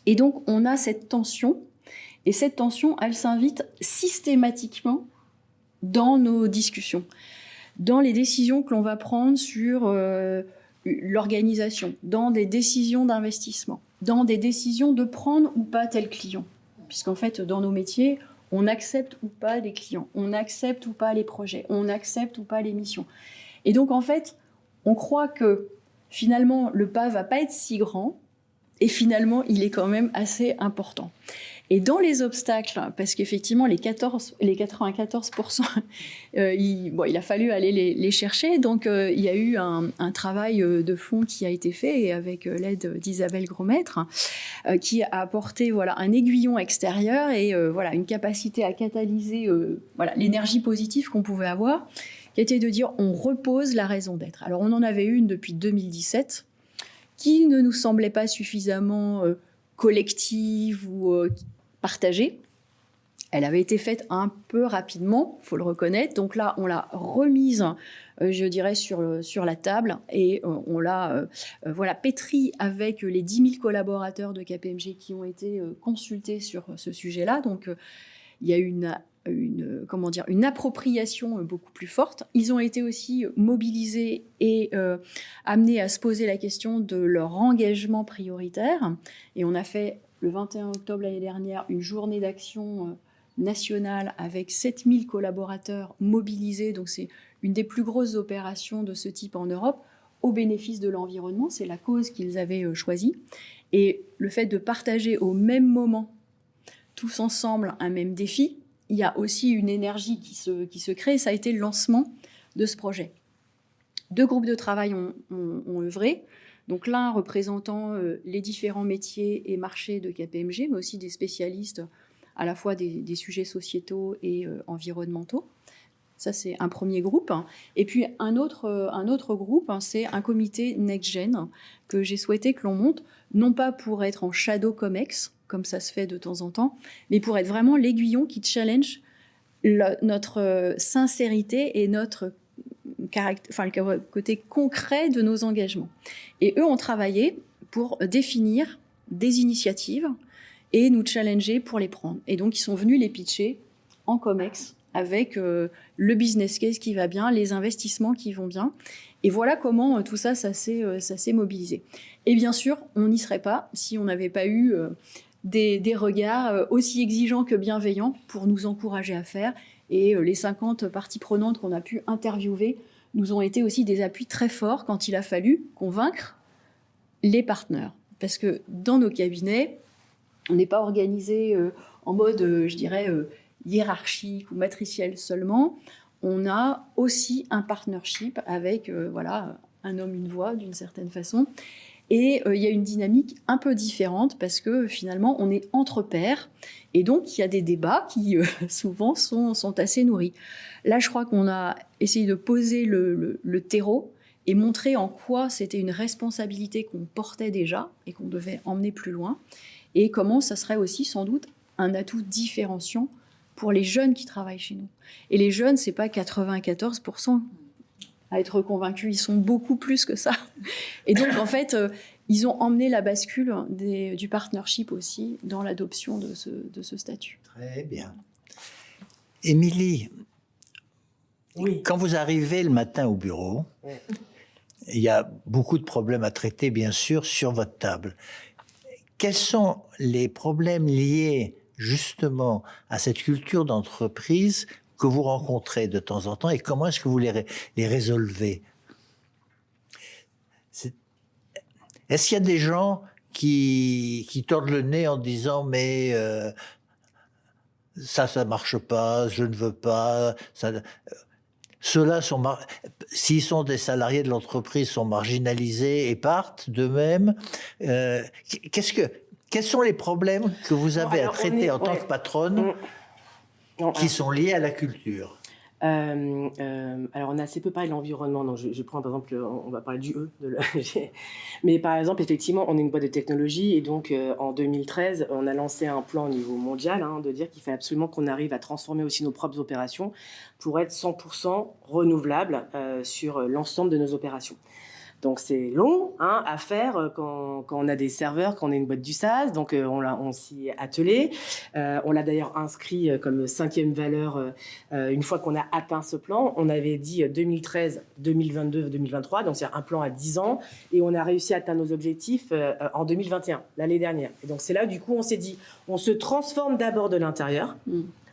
Et donc, on a cette tension, et cette tension, elle s'invite systématiquement dans nos discussions, dans les décisions que l'on va prendre sur l'organisation, dans des décisions d'investissement, dans des décisions de prendre ou pas tel client. Puisqu'en fait, dans nos métiers, on accepte ou pas les clients, on accepte ou pas les projets, on accepte ou pas les missions. Et donc, en fait, on croit que finalement, le pas va pas être si grand, et finalement, il est quand même assez important. Et dans les obstacles, parce qu'effectivement, les 94%, il a fallu aller les chercher. Donc, il y a eu un travail de fond qui a été fait, et avec l'aide d'Isabelle Grosmaître, qui a apporté un aiguillon extérieur et une capacité à catalyser l'énergie positive qu'on pouvait avoir, qui était de dire on repose la raison d'être. Alors, on en avait une depuis 2017, qui ne nous semblait pas suffisamment collective ou partagée. Elle avait été faite un peu rapidement, il faut le reconnaître. Donc là, on l'a remise, je dirais, sur la table, et on l'a pétrie avec les 10 000 collaborateurs de KPMG qui ont été consultés sur ce sujet-là. Donc il y a une appropriation beaucoup plus forte. Ils ont été aussi mobilisés et amenés à se poser la question de leur engagement prioritaire. Et on a fait, le 21 octobre l'année dernière, une journée d'action nationale avec 7000 collaborateurs mobilisés. Donc c'est une des plus grosses opérations de ce type en Europe, au bénéfice de l'environnement. C'est la cause qu'ils avaient choisie. Et le fait de partager au même moment, tous ensemble, un même défi, il y a aussi une énergie qui se crée. Ça a été le lancement de ce projet. 2 groupes de travail ont œuvré. Donc l'un représentant les différents métiers et marchés de KPMG, mais aussi des spécialistes à la fois des sujets sociétaux et environnementaux. Ça, c'est un premier groupe. Et puis un autre groupe, c'est un comité Next-Gen que j'ai souhaité que l'on monte, non pas pour être en shadow COMEX, comme ça se fait de temps en temps, mais pour être vraiment l'aiguillon qui challenge notre sincérité et le côté concret de nos engagements. Et eux ont travaillé pour définir des initiatives et nous challenger pour les prendre. Et donc, ils sont venus les pitcher en COMEX avec le business case qui va bien, les investissements qui vont bien. Et voilà comment tout ça s'est mobilisé. Et bien sûr, on n'y serait pas si on n'avait pas eu des regards aussi exigeants que bienveillants pour nous encourager à faire. Et les 50 parties prenantes qu'on a pu interviewer nous ont été aussi des appuis très forts quand il a fallu convaincre les partenaires. Parce que dans nos cabinets, on n'est pas organisé en mode, je dirais, hiérarchique ou matriciel seulement. On a aussi un partnership avec un homme, une voix, d'une certaine façon. Et il y a une dynamique un peu différente parce que finalement, on est entre pairs. Et donc, il y a des débats qui souvent sont assez nourris. Là, je crois qu'on a essayé de poser le terreau et montrer en quoi c'était une responsabilité qu'on portait déjà et qu'on devait emmener plus loin. Et comment ça serait aussi sans doute un atout différenciant pour les jeunes qui travaillent chez nous. Et les jeunes, c'est pas 94% à être convaincus, ils sont beaucoup plus que ça. Et donc, en fait, ils ont emmené la bascule du partnership aussi dans l'adoption de ce statut. Très bien. Émilie, oui. Quand vous arrivez le matin au bureau, oui. Il y a beaucoup de problèmes à traiter, bien sûr, sur votre table. Quels sont les problèmes liés justement à cette culture d'entreprise que vous rencontrez de temps en temps et comment est-ce que vous les résolvez? Est-ce qu'il y a des gens qui tordent le nez en disant mais ça marche pas, je ne veux pas, ceux-là s'ils sont des salariés de l'entreprise, sont marginalisés et partent d'eux-mêmes. Quels sont les problèmes que vous avez à traiter en tant que patronne qui sont liés à la culture? Alors, on a assez peu parlé de l'environnement. Donc, je prends par exemple, on va parler du E. Mais par exemple, effectivement, on est une boîte de technologie et donc en 2013, on a lancé un plan au niveau mondial de dire qu'il fallait absolument qu'on arrive à transformer aussi nos propres opérations pour être 100% renouvelable sur l'ensemble de nos opérations. Donc, c'est long à faire quand on a des serveurs, quand on est une boîte du SaaS. Donc, on s'y est attelé. On l'a d'ailleurs inscrit comme 5e valeur une fois qu'on a atteint ce plan. On avait dit 2013, 2022, 2023. Donc, c'est un plan à 10 ans. Et on a réussi à atteindre nos objectifs en 2021, l'année dernière. Et donc, c'est là, du coup, on s'est dit, on se transforme d'abord de l'intérieur.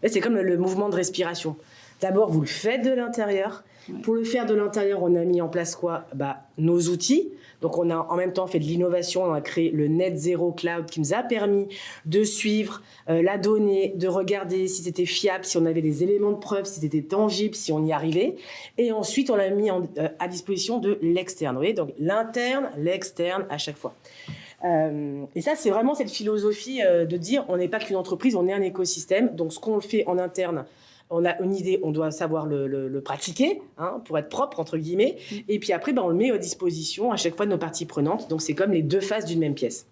Et c'est comme le mouvement de respiration. D'abord, vous le faites de l'intérieur. Pour le faire de l'intérieur, on a mis en place quoi ? Nos outils. Donc, on a en même temps fait de l'innovation. On a créé le Net Zero Cloud qui nous a permis de suivre la donnée, de regarder si c'était fiable, si on avait des éléments de preuve, si c'était tangible, si on y arrivait. Et ensuite, on l'a mis à disposition de l'externe. Vous voyez, donc l'interne, l'externe à chaque fois. Et ça, c'est vraiment cette philosophie de dire on n'est pas qu'une entreprise, on est un écosystème. Donc, ce qu'on fait en interne, on a une idée, on doit savoir le pratiquer pour être propre, entre guillemets. Et puis après, on le met à disposition à chaque fois de nos parties prenantes. Donc, c'est comme les deux faces d'une même pièce.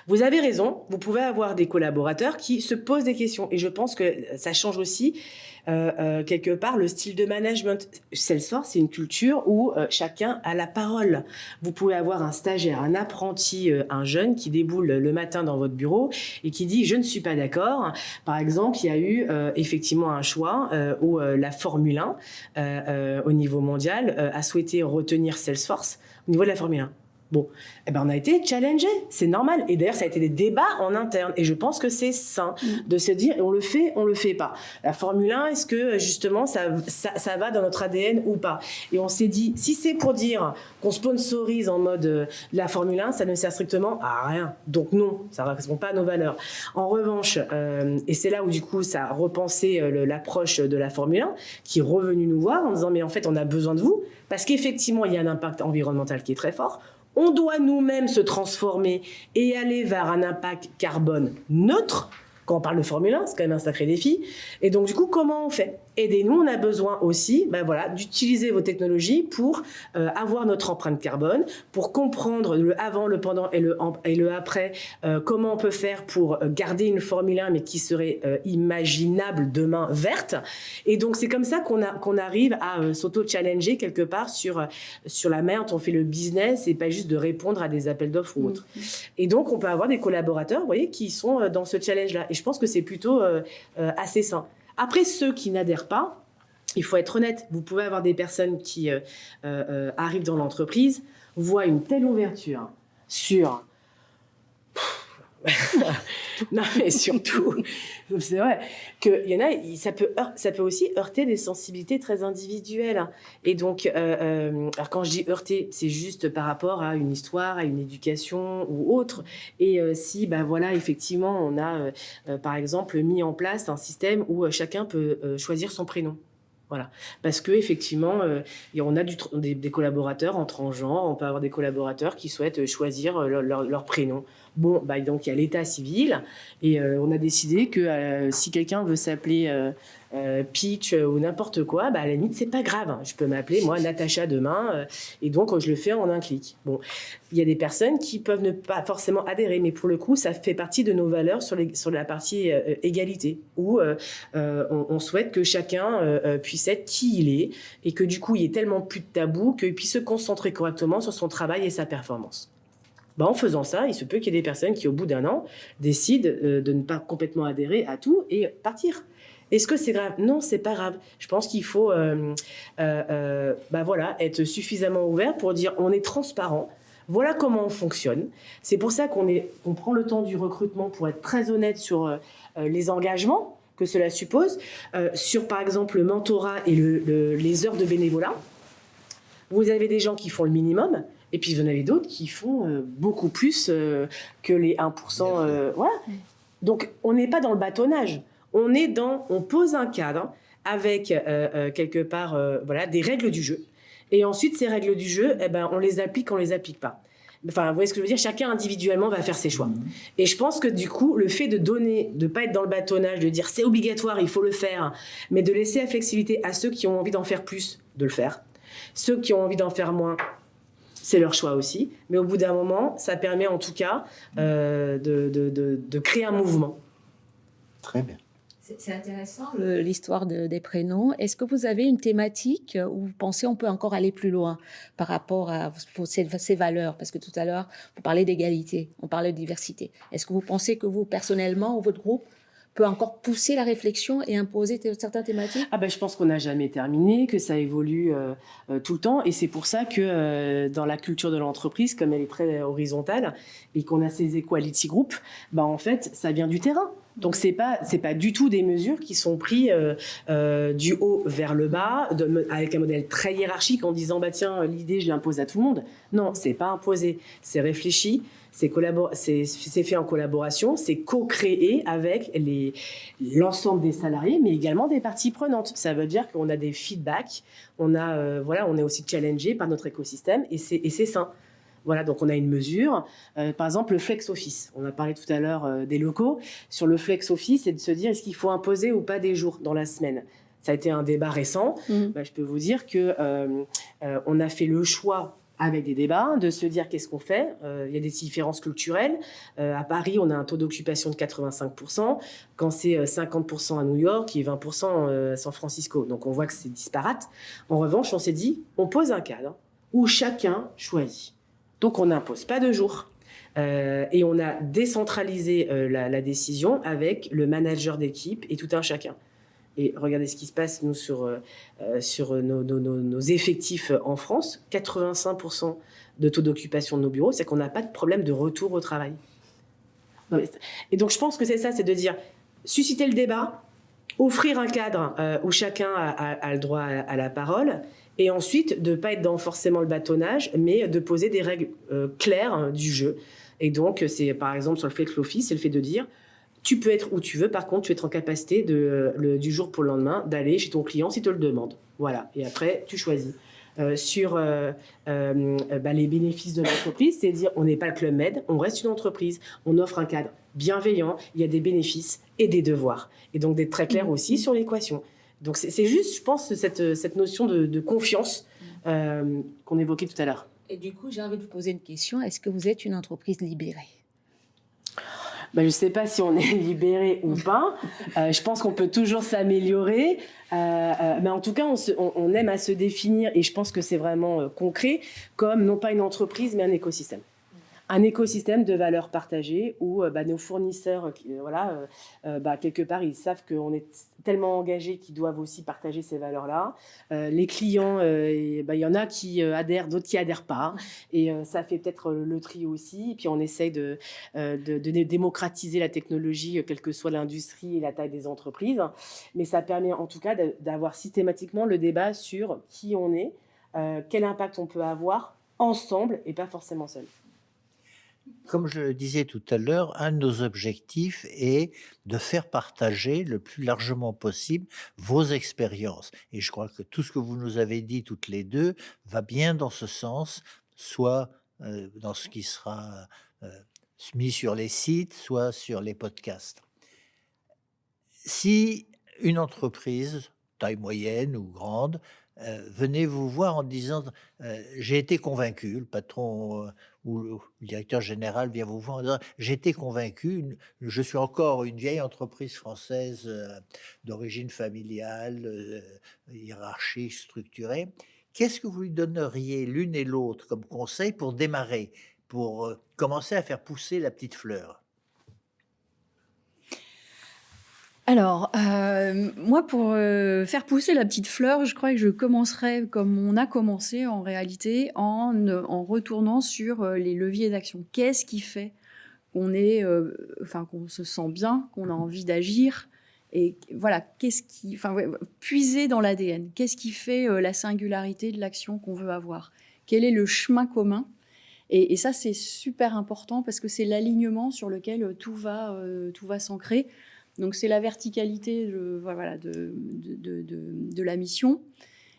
Vous avez raison, vous pouvez avoir des collaborateurs qui se posent des questions. Et je pense que ça change aussi, quelque part, le style de management. Salesforce, c'est une culture où chacun a la parole. Vous pouvez avoir un stagiaire, un apprenti, un jeune qui déboule le matin dans votre bureau et qui dit « je ne suis pas d'accord ». Par exemple, il y a eu effectivement un choix où la Formule 1, au niveau mondial, a souhaité retenir Salesforce au niveau de la Formule 1. Bon, on a été challengés, c'est normal. Et d'ailleurs, ça a été des débats en interne. Et je pense que c'est sain de se dire, on le fait pas. La Formule 1, est-ce que justement, ça va dans notre ADN ou pas ? Et on s'est dit, si c'est pour dire qu'on sponsorise en mode la Formule 1, ça ne sert strictement à rien. Donc non, ça ne correspond pas à nos valeurs. En revanche, et c'est là où du coup, ça a repensé l'approche de la Formule 1, qui est revenue nous voir en disant, mais en fait, on a besoin de vous, parce qu'effectivement, il y a un impact environnemental qui est très fort. On doit nous-mêmes se transformer et aller vers un impact carbone neutre. Quand on parle de Formule 1, c'est quand même un sacré défi. Et donc, du coup, comment on fait ? Aidez-nous, on a besoin aussi d'utiliser vos technologies pour avoir notre empreinte carbone, pour comprendre le avant, le pendant et le après, comment on peut faire pour garder une Formule 1, mais qui serait imaginable demain verte. Et donc, c'est comme ça qu'on arrive à s'auto-challenger quelque part sur la manière dont on fait le business et pas juste de répondre à des appels d'offres ou autres. Et donc, on peut avoir des collaborateurs, vous voyez, qui sont dans ce challenge-là. Et je pense que c'est plutôt assez sain. Après, ceux qui n'adhèrent pas, il faut être honnête, vous pouvez avoir des personnes qui arrivent dans l'entreprise, voient une telle ouverture sur... non, mais surtout, c'est vrai qu'il y en a, ça peut aussi heurter des sensibilités très individuelles. Et donc, alors quand je dis heurter, c'est juste par rapport à une histoire, à une éducation ou autre. Et si, effectivement, on a, par exemple, mis en place un système où chacun peut choisir son prénom. Voilà. Parce qu'effectivement, on a des collaborateurs en transgenre, on peut avoir des collaborateurs qui souhaitent choisir leur prénom. Bon, donc il y a l'état civil et on a décidé que si quelqu'un veut s'appeler Peach ou n'importe quoi, à la limite, c'est pas grave. Je peux m'appeler, moi, Natacha demain et donc je le fais en un clic. Bon, il y a des personnes qui peuvent ne pas forcément adhérer, mais pour le coup, ça fait partie de nos valeurs sur la partie égalité, où on souhaite que chacun puisse être qui il est et que du coup, il y ait tellement plus de tabous qu'il puisse se concentrer correctement sur son travail et sa performance. En faisant ça, il se peut qu'il y ait des personnes qui, au bout d'un an, décident de ne pas complètement adhérer à tout et partir. Est-ce que c'est grave ? Non, c'est pas grave. Je pense qu'il faut être suffisamment ouvert pour dire on est transparent. Voilà comment on fonctionne. C'est pour ça qu'on prend le temps du recrutement pour être très honnête sur les engagements que cela suppose, sur par exemple le mentorat et les heures de bénévolat. Vous avez des gens qui font le minimum. Et puis, vous en avez d'autres qui font beaucoup plus que les 1%. Voilà. Donc, on n'est pas dans le bâtonnage. On pose un cadre avec, quelque part, des règles du jeu. Et ensuite, ces règles du jeu, on les applique pas. Enfin, vous voyez ce que je veux dire? Chacun individuellement va faire ses choix. Et je pense que du coup, le fait de donner, de pas être dans le bâtonnage, de dire c'est obligatoire, il faut le faire, mais de laisser la flexibilité à ceux qui ont envie d'en faire plus, de le faire. Ceux qui ont envie d'en faire moins, c'est leur choix aussi. Mais au bout d'un moment, ça permet en tout cas de créer un mouvement. Très bien. C'est intéressant l'histoire des prénoms. Est-ce que vous avez une thématique où vous pensez on peut encore aller plus loin par rapport à ces valeurs? Parce que tout à l'heure, vous parlez d'égalité, on parlait de diversité. Est-ce que vous pensez que vous, personnellement, ou votre groupe, peut encore pousser la réflexion et imposer certaines thématiques? Ah ben, je pense qu'on n'a jamais terminé, que ça évolue tout le temps. Et c'est pour ça que dans la culture de l'entreprise, comme elle est très horizontale, et qu'on a ces equality groups, ben, en fait, ça vient du terrain. Donc, c'est pas du tout des mesures qui sont prises du haut vers le bas, avec un modèle très hiérarchique en disant, bah, tiens, l'idée, je l'impose à tout le monde. Non, c'est pas imposé, c'est réfléchi. C'est fait en collaboration, c'est co-créé avec l'ensemble des salariés, mais également des parties prenantes. Ça veut dire qu'on a des feedbacks, on est aussi challengé par notre écosystème et c'est sain. Voilà, donc on a une mesure. Par exemple, le flex office. On a parlé tout à l'heure des locaux. Sur le flex office, c'est de se dire est-ce qu'il faut imposer ou pas des jours dans la semaine. Ça a été un débat récent. Je peux vous dire que on a fait le choix, avec des débats, de se dire qu'est-ce qu'on fait. Il y a des différences culturelles. À Paris, on a un taux d'occupation de 85%, quand c'est 50% à New York et 20% à San Francisco. Donc on voit que c'est disparate. En revanche, on s'est dit, on pose un cadre où chacun choisit. Donc on n'impose pas de jour. Et on a décentralisé la décision avec le manager d'équipe et tout un chacun. Et regardez ce qui se passe, nous, sur nos effectifs en France. 85% de taux d'occupation de nos bureaux, c'est qu'on n'a pas de problème de retour au travail. Et donc, je pense que c'est ça, c'est de dire, susciter le débat, offrir un cadre où chacun a le droit à la parole, et ensuite, de ne pas être dans forcément le bâtonnage, mais de poser des règles claires du jeu. Et donc, c'est par exemple sur le flex office, c'est le fait de dire, tu peux être où tu veux, par contre, tu es en capacité du jour pour le lendemain d'aller chez ton client si tu le demandes. Voilà, et après, tu choisis. Sur les bénéfices de l'entreprise, c'est dire on n'est pas le Club Med, on reste une entreprise, on offre un cadre bienveillant, il y a des bénéfices et des devoirs. Et donc d'être très clair aussi sur l'équation. Donc c'est juste, je pense, cette notion de confiance qu'on évoquait tout à l'heure. Et du coup, j'ai envie de vous poser une question. Est-ce que vous êtes une entreprise libérée? Je ne sais pas si on est libéré ou pas. Je pense qu'on peut toujours s'améliorer. Mais en tout cas, on aime à se définir, et je pense que c'est vraiment concret, comme non pas une entreprise, mais un écosystème. Un écosystème de valeurs partagées où nos fournisseurs, quelque part, ils savent qu'on est tellement engagés qu'ils doivent aussi partager ces valeurs-là. Les clients, il y en a qui adhèrent, d'autres qui adhèrent pas. Et ça fait peut-être le tri aussi. Et puis, on essaye de démocratiser la technologie, quelle que soit l'industrie et la taille des entreprises. Mais ça permet en tout cas d'avoir systématiquement le débat sur qui on est, quel impact on peut avoir ensemble et pas forcément seul. Comme je le disais tout à l'heure, un de nos objectifs est de faire partager le plus largement possible vos expériences. Et je crois que tout ce que vous nous avez dit toutes les deux va bien dans ce sens, soit dans ce qui sera mis sur les sites, soit sur les podcasts. Si une entreprise, taille moyenne ou grande, venez vous voir en disant j'ai été convaincu, le patron ou le directeur général vient vous voir en disant j'ai été convaincu, je suis encore une vieille entreprise française d'origine familiale, hiérarchique, structurée. Qu'est-ce que vous lui donneriez l'une et l'autre comme conseil pour démarrer, pour commencer à faire pousser la petite fleur? Alors, moi, pour faire pousser la petite fleur, je crois que je commencerai comme on a commencé en réalité, en retournant sur les leviers d'action. Qu'est-ce qui fait qu'on qu'on se sent bien, qu'on a envie d'agir? Et voilà, puiser dans l'ADN. Qu'est-ce qui fait la singularité de l'action qu'on veut avoir? Quel est le chemin commun? Et ça, c'est super important parce que c'est l'alignement sur lequel tout va s'ancrer. Donc, c'est la verticalité de la mission.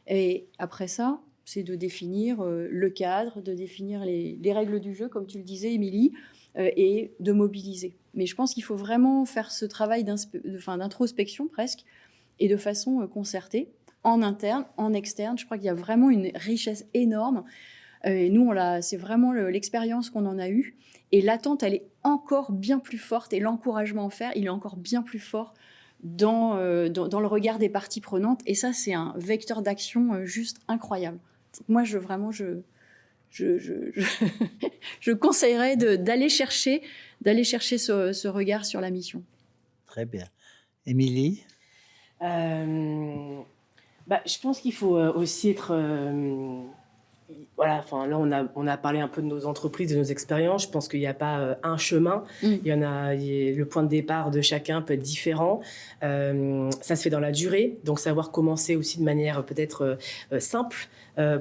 Et après ça, C'est de définir le cadre, de définir les règles du jeu, comme tu le disais, Émilie, et de mobiliser. Mais je pense qu'il faut vraiment faire ce travail d'introspection presque, et de façon concertée, en interne, en externe. Je crois qu'il y a vraiment une richesse énorme. Et nous, c'est vraiment l'expérience qu'on en a eue. Et l'attente, elle est encore bien plus forte. Et l'encouragement à en faire, il est encore bien plus fort dans le regard des parties prenantes. Et ça, c'est un vecteur d'action juste incroyable. Donc moi, je conseillerais d'aller chercher ce regard sur la mission. Très bien. Émilie? Je pense qu'il faut aussi être... voilà, enfin là on a parlé un peu de nos entreprises, de nos expériences. Je pense qu'il n'y a pas un chemin. Il y en a, le point de départ de chacun peut être différent. Ça se fait dans la durée, donc savoir commencer aussi de manière peut-être simple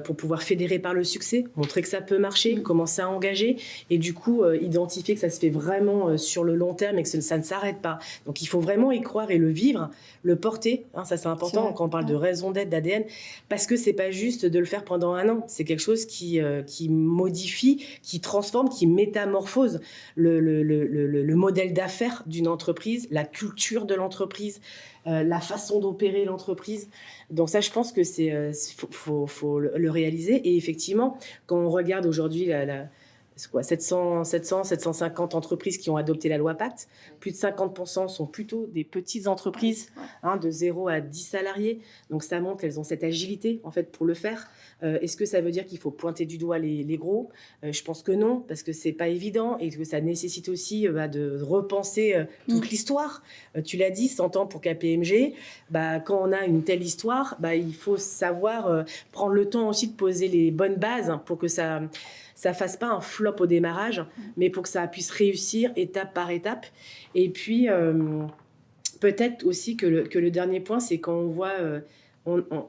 pour pouvoir fédérer par le succès, montrer que ça peut marcher, commencer à engager et du coup identifier que ça se fait vraiment sur le long terme et que ça ne s'arrête pas. Donc il faut vraiment y croire et le vivre, le porter. Hein, ça c'est important quand on parle de raison d'être, d'ADN, parce que c'est pas juste de le faire pendant un an. C'est quelque chose qui modifie, qui transforme, qui métamorphose le modèle d'affaires d'une entreprise, la culture de l'entreprise, la façon d'opérer l'entreprise. Donc ça, je pense que faut le réaliser. Et effectivement, quand on regarde aujourd'hui c'est quoi, 750 entreprises qui ont adopté la loi Pacte. Plus de 50% sont plutôt des petites entreprises, de 0 à 10 salariés. Donc ça montre qu'elles ont cette agilité en fait pour le faire. Est-ce que ça veut dire qu'il faut pointer du doigt les gros ? Je pense que non, parce que c'est pas évident et que ça nécessite aussi de repenser toute l'histoire. Tu l'as dit, 100 ans pour KPMG. Quand on a une telle histoire, il faut savoir prendre le temps aussi de poser les bonnes bases pour que ça fasse pas un flop au démarrage, mais pour que ça puisse réussir étape par étape. Et puis, peut-être aussi que le dernier point, c'est quand on voit,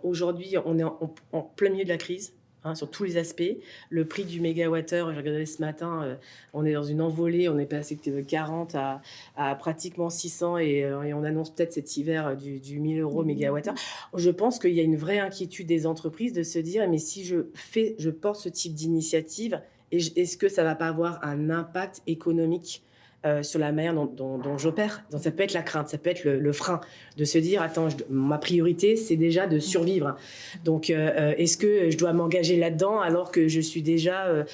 aujourd'hui, on est en plein milieu de la crise, sur tous les aspects. Le prix du mégawattheure, j'ai regardé ce matin, on est dans une envolée, on est passé de 40 à pratiquement 600 et on annonce peut-être cet hiver du 1000 € mégawattheure. Je pense qu'il y a une vraie inquiétude des entreprises de se dire, mais si je porte ce type d'initiative, est-ce que ça ne va pas avoir un impact économique sur la manière dont j'opère. Donc ça peut être la crainte, ça peut être le frein, de se dire, attends, ma priorité, c'est déjà de survivre. Donc, est-ce que je dois m'engager là-dedans alors que je suis déjà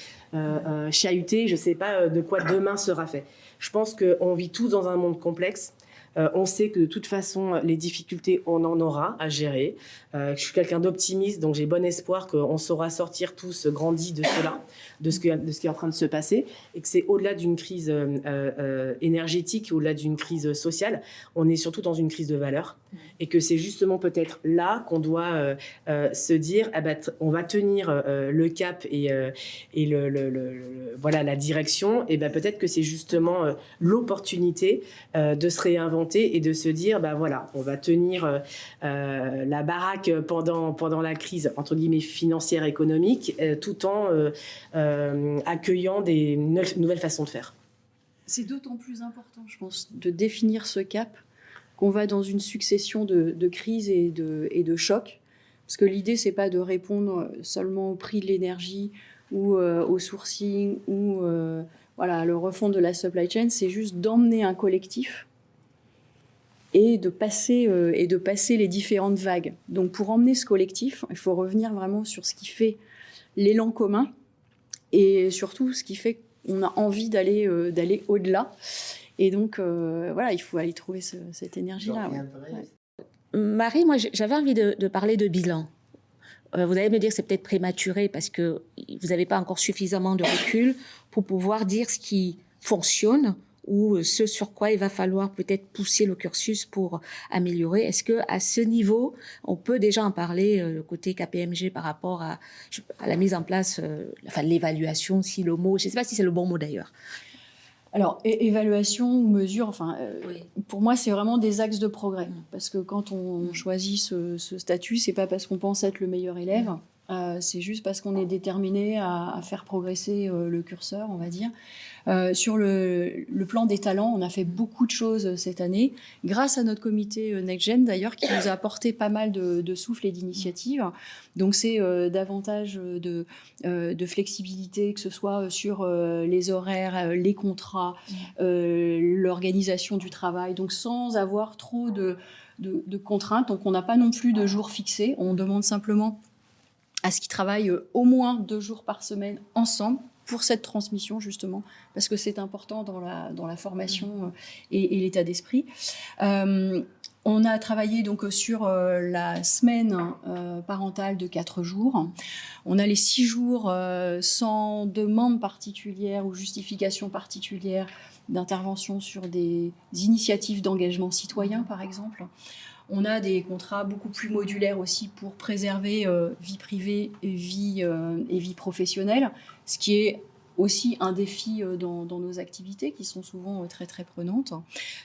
chahutée, je ne sais pas de quoi demain sera fait. Je pense qu'on vit tous dans un monde complexe. On sait que de toute façon, les difficultés, on en aura à gérer. Je suis quelqu'un d'optimiste, donc j'ai bon espoir qu'on saura sortir tous grandis de cela, de ce qui est en train de se passer, et que c'est au-delà d'une crise énergétique, au-delà d'une crise sociale, on est surtout dans une crise de valeurs, et que c'est justement peut-être là qu'on doit se dire, on va tenir le cap et voilà, la direction, et peut-être que c'est justement l'opportunité de se réinventer et de se dire, voilà, on va tenir la baraque pendant la crise, entre guillemets, financière, économique, tout en accueillant des nouvelles façons de faire. C'est d'autant plus important, je pense, de définir ce cap, qu'on va dans une succession de crises et de chocs. Parce que l'idée, c'est pas de répondre seulement au prix de l'énergie ou au sourcing ou voilà, le refond de la supply chain, c'est juste d'emmener un collectif et de passer les différentes vagues. Donc pour emmener ce collectif, il faut revenir vraiment sur ce qui fait l'élan commun et surtout ce qui fait qu'on a envie d'aller au-delà. Et donc voilà, il faut aller trouver cette énergie-là. Ouais. Marie, moi j'avais envie de parler de bilan. Vous allez me dire que c'est peut-être prématuré parce que vous n'avez pas encore suffisamment de recul pour pouvoir dire ce qui fonctionne ou ce sur quoi il va falloir peut-être pousser le cursus pour améliorer. Est-ce qu'à ce niveau, on peut déjà en parler, le côté KPMG par rapport à la mise en place, l'évaluation, si le mot, je ne sais pas si c'est le bon mot d'ailleurs. Alors, évaluation ou mesure, oui. Pour moi, c'est vraiment des axes de progrès. Parce que quand on choisit ce statut, c'est pas parce qu'on pense être le meilleur élève C'est juste parce qu'on est déterminé à faire progresser le curseur, on va dire. Sur le plan des talents, on a fait beaucoup de choses cette année, grâce à notre comité NextGen d'ailleurs, qui nous a apporté pas mal de souffle et d'initiatives. Donc c'est davantage de flexibilité, que ce soit sur les horaires, les contrats, l'organisation du travail, donc sans avoir trop de contraintes. Donc on n'a pas non plus de jours fixés, on demande simplement à ce qu'ils travaillent au moins 2 jours par semaine ensemble pour cette transmission, justement, parce que c'est important dans la formation et l'état d'esprit. On a travaillé donc sur la semaine parentale de 4 jours. On a les 6 jours sans demande particulière ou justification particulière d'intervention sur des initiatives d'engagement citoyen, par exemple. On a des contrats beaucoup plus modulaires aussi pour préserver vie privée et vie professionnelle, ce qui est aussi un défi dans nos activités qui sont souvent très très prenantes.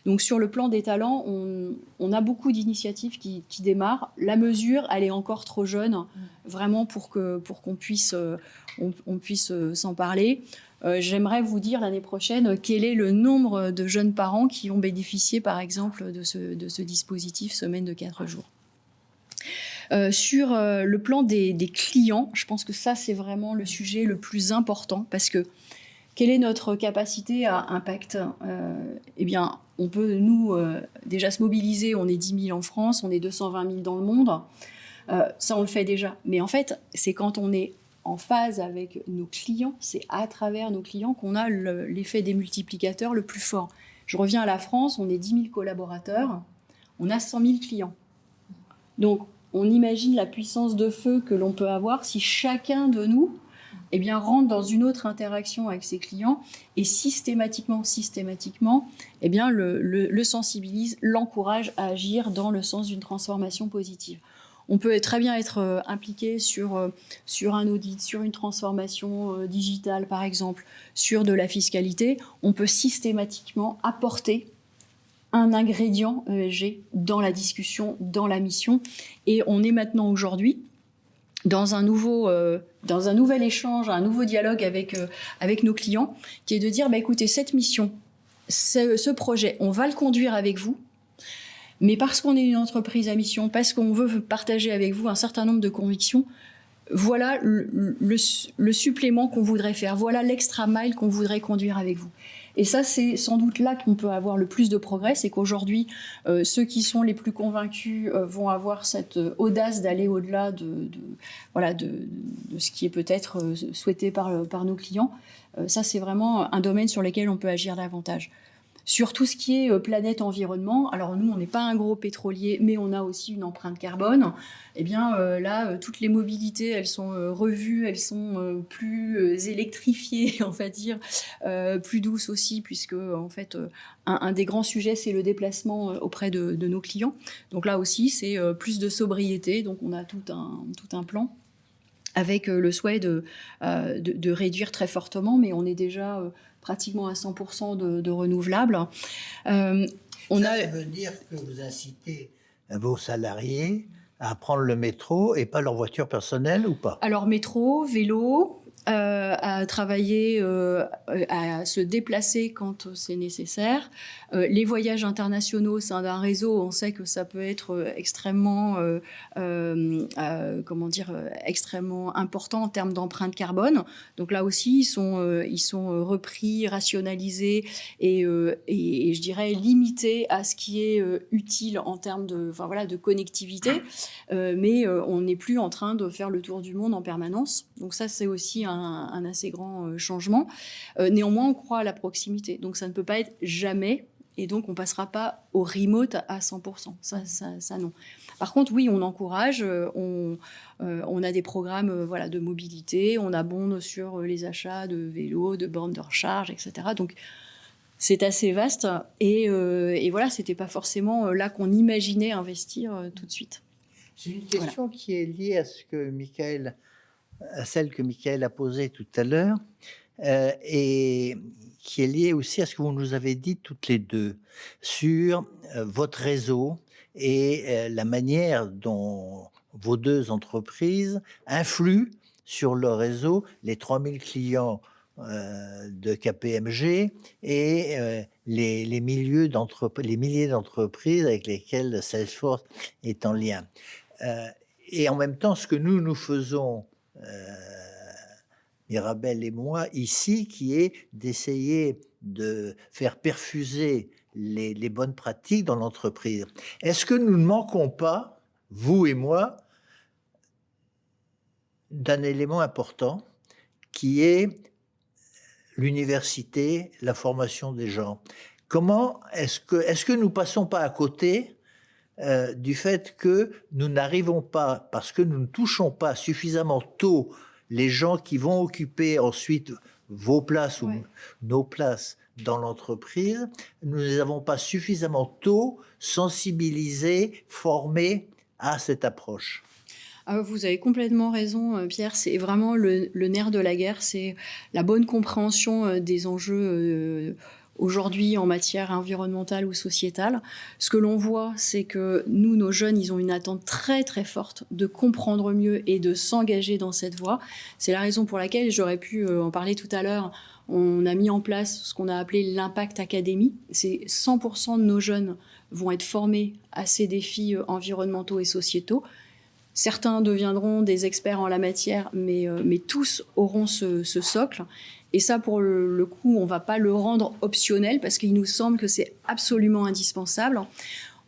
Donc sur le plan des talents, on a beaucoup d'initiatives qui démarrent. La mesure, elle est encore trop jeune, vraiment pour qu'on puisse s'en parler. J'aimerais vous dire l'année prochaine quel est le nombre de jeunes parents qui ont bénéficié, par exemple, de ce dispositif semaine de 4 jours. Sur le plan des clients, je pense que ça, c'est vraiment le sujet le plus important, parce que quelle est notre capacité à impact ? Eh bien, on peut, nous, déjà se mobiliser. On est 10 000 en France, on est 220 000 dans le monde. Ça, on le fait déjà. Mais en fait, c'est quand on est en phase avec nos clients, c'est à travers nos clients qu'on a l'effet des multiplicateurs le plus fort. Je reviens à la France, on est 10 000 collaborateurs, on a 100 000 clients. Donc, on imagine la puissance de feu que l'on peut avoir si chacun de nous rentre dans une autre interaction avec ses clients et systématiquement, le sensibilise, l'encourage à agir dans le sens d'une transformation positive. On peut très bien être impliqué sur un audit, sur une transformation digitale, par exemple, sur de la fiscalité. On peut systématiquement apporter un ingrédient ESG dans la discussion, dans la mission. Et on est maintenant aujourd'hui dans un nouvel échange, un nouveau dialogue avec nos clients, qui est de dire, écoutez, cette mission, ce projet, on va le conduire avec vous. Mais parce qu'on est une entreprise à mission, parce qu'on veut partager avec vous un certain nombre de convictions, voilà le supplément qu'on voudrait faire, voilà l'extra mile qu'on voudrait conduire avec vous. Et ça, c'est sans doute là qu'on peut avoir le plus de progrès, c'est qu'aujourd'hui, ceux qui sont les plus convaincus vont avoir cette audace d'aller au-delà de ce qui est peut-être souhaité par nos clients. Ça, c'est vraiment un domaine sur lequel on peut agir davantage. Sur tout ce qui est planète, environnement, alors nous, on n'est pas un gros pétrolier, mais on a aussi une empreinte carbone. Eh bien, là, toutes les mobilités, elles sont revues, elles sont plus électrifiées, on va dire, plus douces aussi, puisque, en fait, un des grands sujets, c'est le déplacement auprès de nos clients. Donc là aussi, c'est plus de sobriété. Donc, on a tout un plan avec le souhait de réduire très fortement, mais on est déjà pratiquement à 100% de renouvelables. Ça veut dire que vous incitez vos salariés à prendre le métro et pas leur voiture personnelle ou pas? Alors métro, vélo, à travailler, à se déplacer quand c'est nécessaire. Les voyages internationaux, c'est un réseau, on sait que ça peut être extrêmement, extrêmement important en termes d'empreinte carbone. Donc là aussi, ils sont repris, rationalisés et je dirais limités à ce qui est utile en termes de connectivité. Mais on n'est plus en train de faire le tour du monde en permanence. Donc ça, c'est aussi un assez grand changement. Néanmoins, on croit à la proximité. Donc ça ne peut pas être jamais. Et donc, on ne passera pas au remote à 100%. Ça non. Par contre, oui, on encourage. On a des programmes de mobilité. On abonde sur les achats de vélos, de bornes de recharge, etc. Donc, c'est assez vaste. Et voilà, ce n'était pas forcément là qu'on imaginait investir tout de suite. J'ai une question qui est liée à celle que Michael a posée tout à l'heure, et qui est liée aussi à ce que vous nous avez dit toutes les deux sur votre réseau et la manière dont vos deux entreprises influent sur le réseau, les 3000 clients de KPMG et les milliers d'entreprises avec lesquelles Salesforce est en lien. Et en même temps, ce que nous faisons, Mirabel et moi, ici, qui est d'essayer de faire perfuser les bonnes pratiques dans l'entreprise. Est-ce que nous ne manquons pas, vous et moi, d'un élément important qui est l'université, la formation des gens? Comment est-ce que nous passons pas à côté du fait que nous n'arrivons pas, parce que nous ne touchons pas suffisamment tôt les gens qui vont occuper ensuite vos places ou nos places dans l'entreprise, nous ne les avons pas suffisamment tôt sensibilisés, formés à cette approche? Vous avez complètement raison, Pierre. C'est vraiment le nerf de la guerre, c'est la bonne compréhension des enjeux aujourd'hui en matière environnementale ou sociétale. Ce que l'on voit, c'est que nous, nos jeunes, ils ont une attente très très forte de comprendre mieux et de s'engager dans cette voie. C'est la raison pour laquelle, j'aurais pu en parler tout à l'heure, on a mis en place ce qu'on a appelé l'Impact Academy. C'est 100% de nos jeunes vont être formés à ces défis environnementaux et sociétaux. Certains deviendront des experts en la matière, mais tous auront ce socle. Et ça, pour le coup, on ne va pas le rendre optionnel parce qu'il nous semble que c'est absolument indispensable.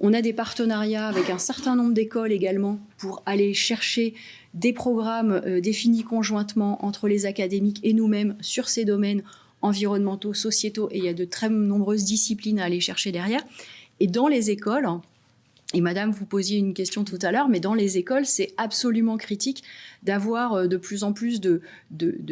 On a des partenariats avec un certain nombre d'écoles également pour aller chercher des programmes définis conjointement entre les académiques et nous-mêmes sur ces domaines environnementaux, sociétaux. Et il y a de très nombreuses disciplines à aller chercher derrière. Et dans les écoles... Et madame, vous posiez une question tout à l'heure, mais dans les écoles, c'est absolument critique d'avoir de plus en plus de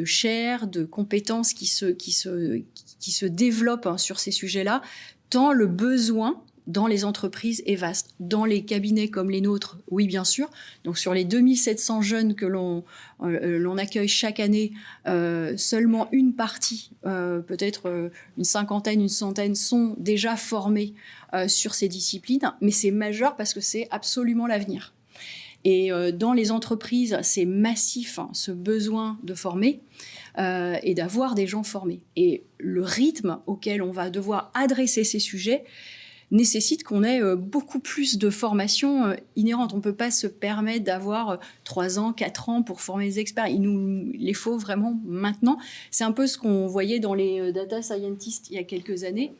chaires, de compétences qui se développent sur ces sujets-là, tant le besoin dans les entreprises est vaste. Dans les cabinets comme les nôtres, oui, bien sûr. Donc, sur les 2700 jeunes que l'on accueille chaque année, seulement une partie, peut-être une cinquantaine, une centaine, sont déjà formés sur ces disciplines. Mais c'est majeur parce que c'est absolument l'avenir. Et dans les entreprises, c'est massif, hein, ce besoin de former et d'avoir des gens formés. Et le rythme auquel on va devoir adresser ces sujets nécessite qu'on ait beaucoup plus de formation inhérente. On ne peut pas se permettre d'avoir 3 ans, 4 ans pour former les experts. Il nous les faut vraiment maintenant. C'est un peu ce qu'on voyait dans les data scientists il y a quelques années.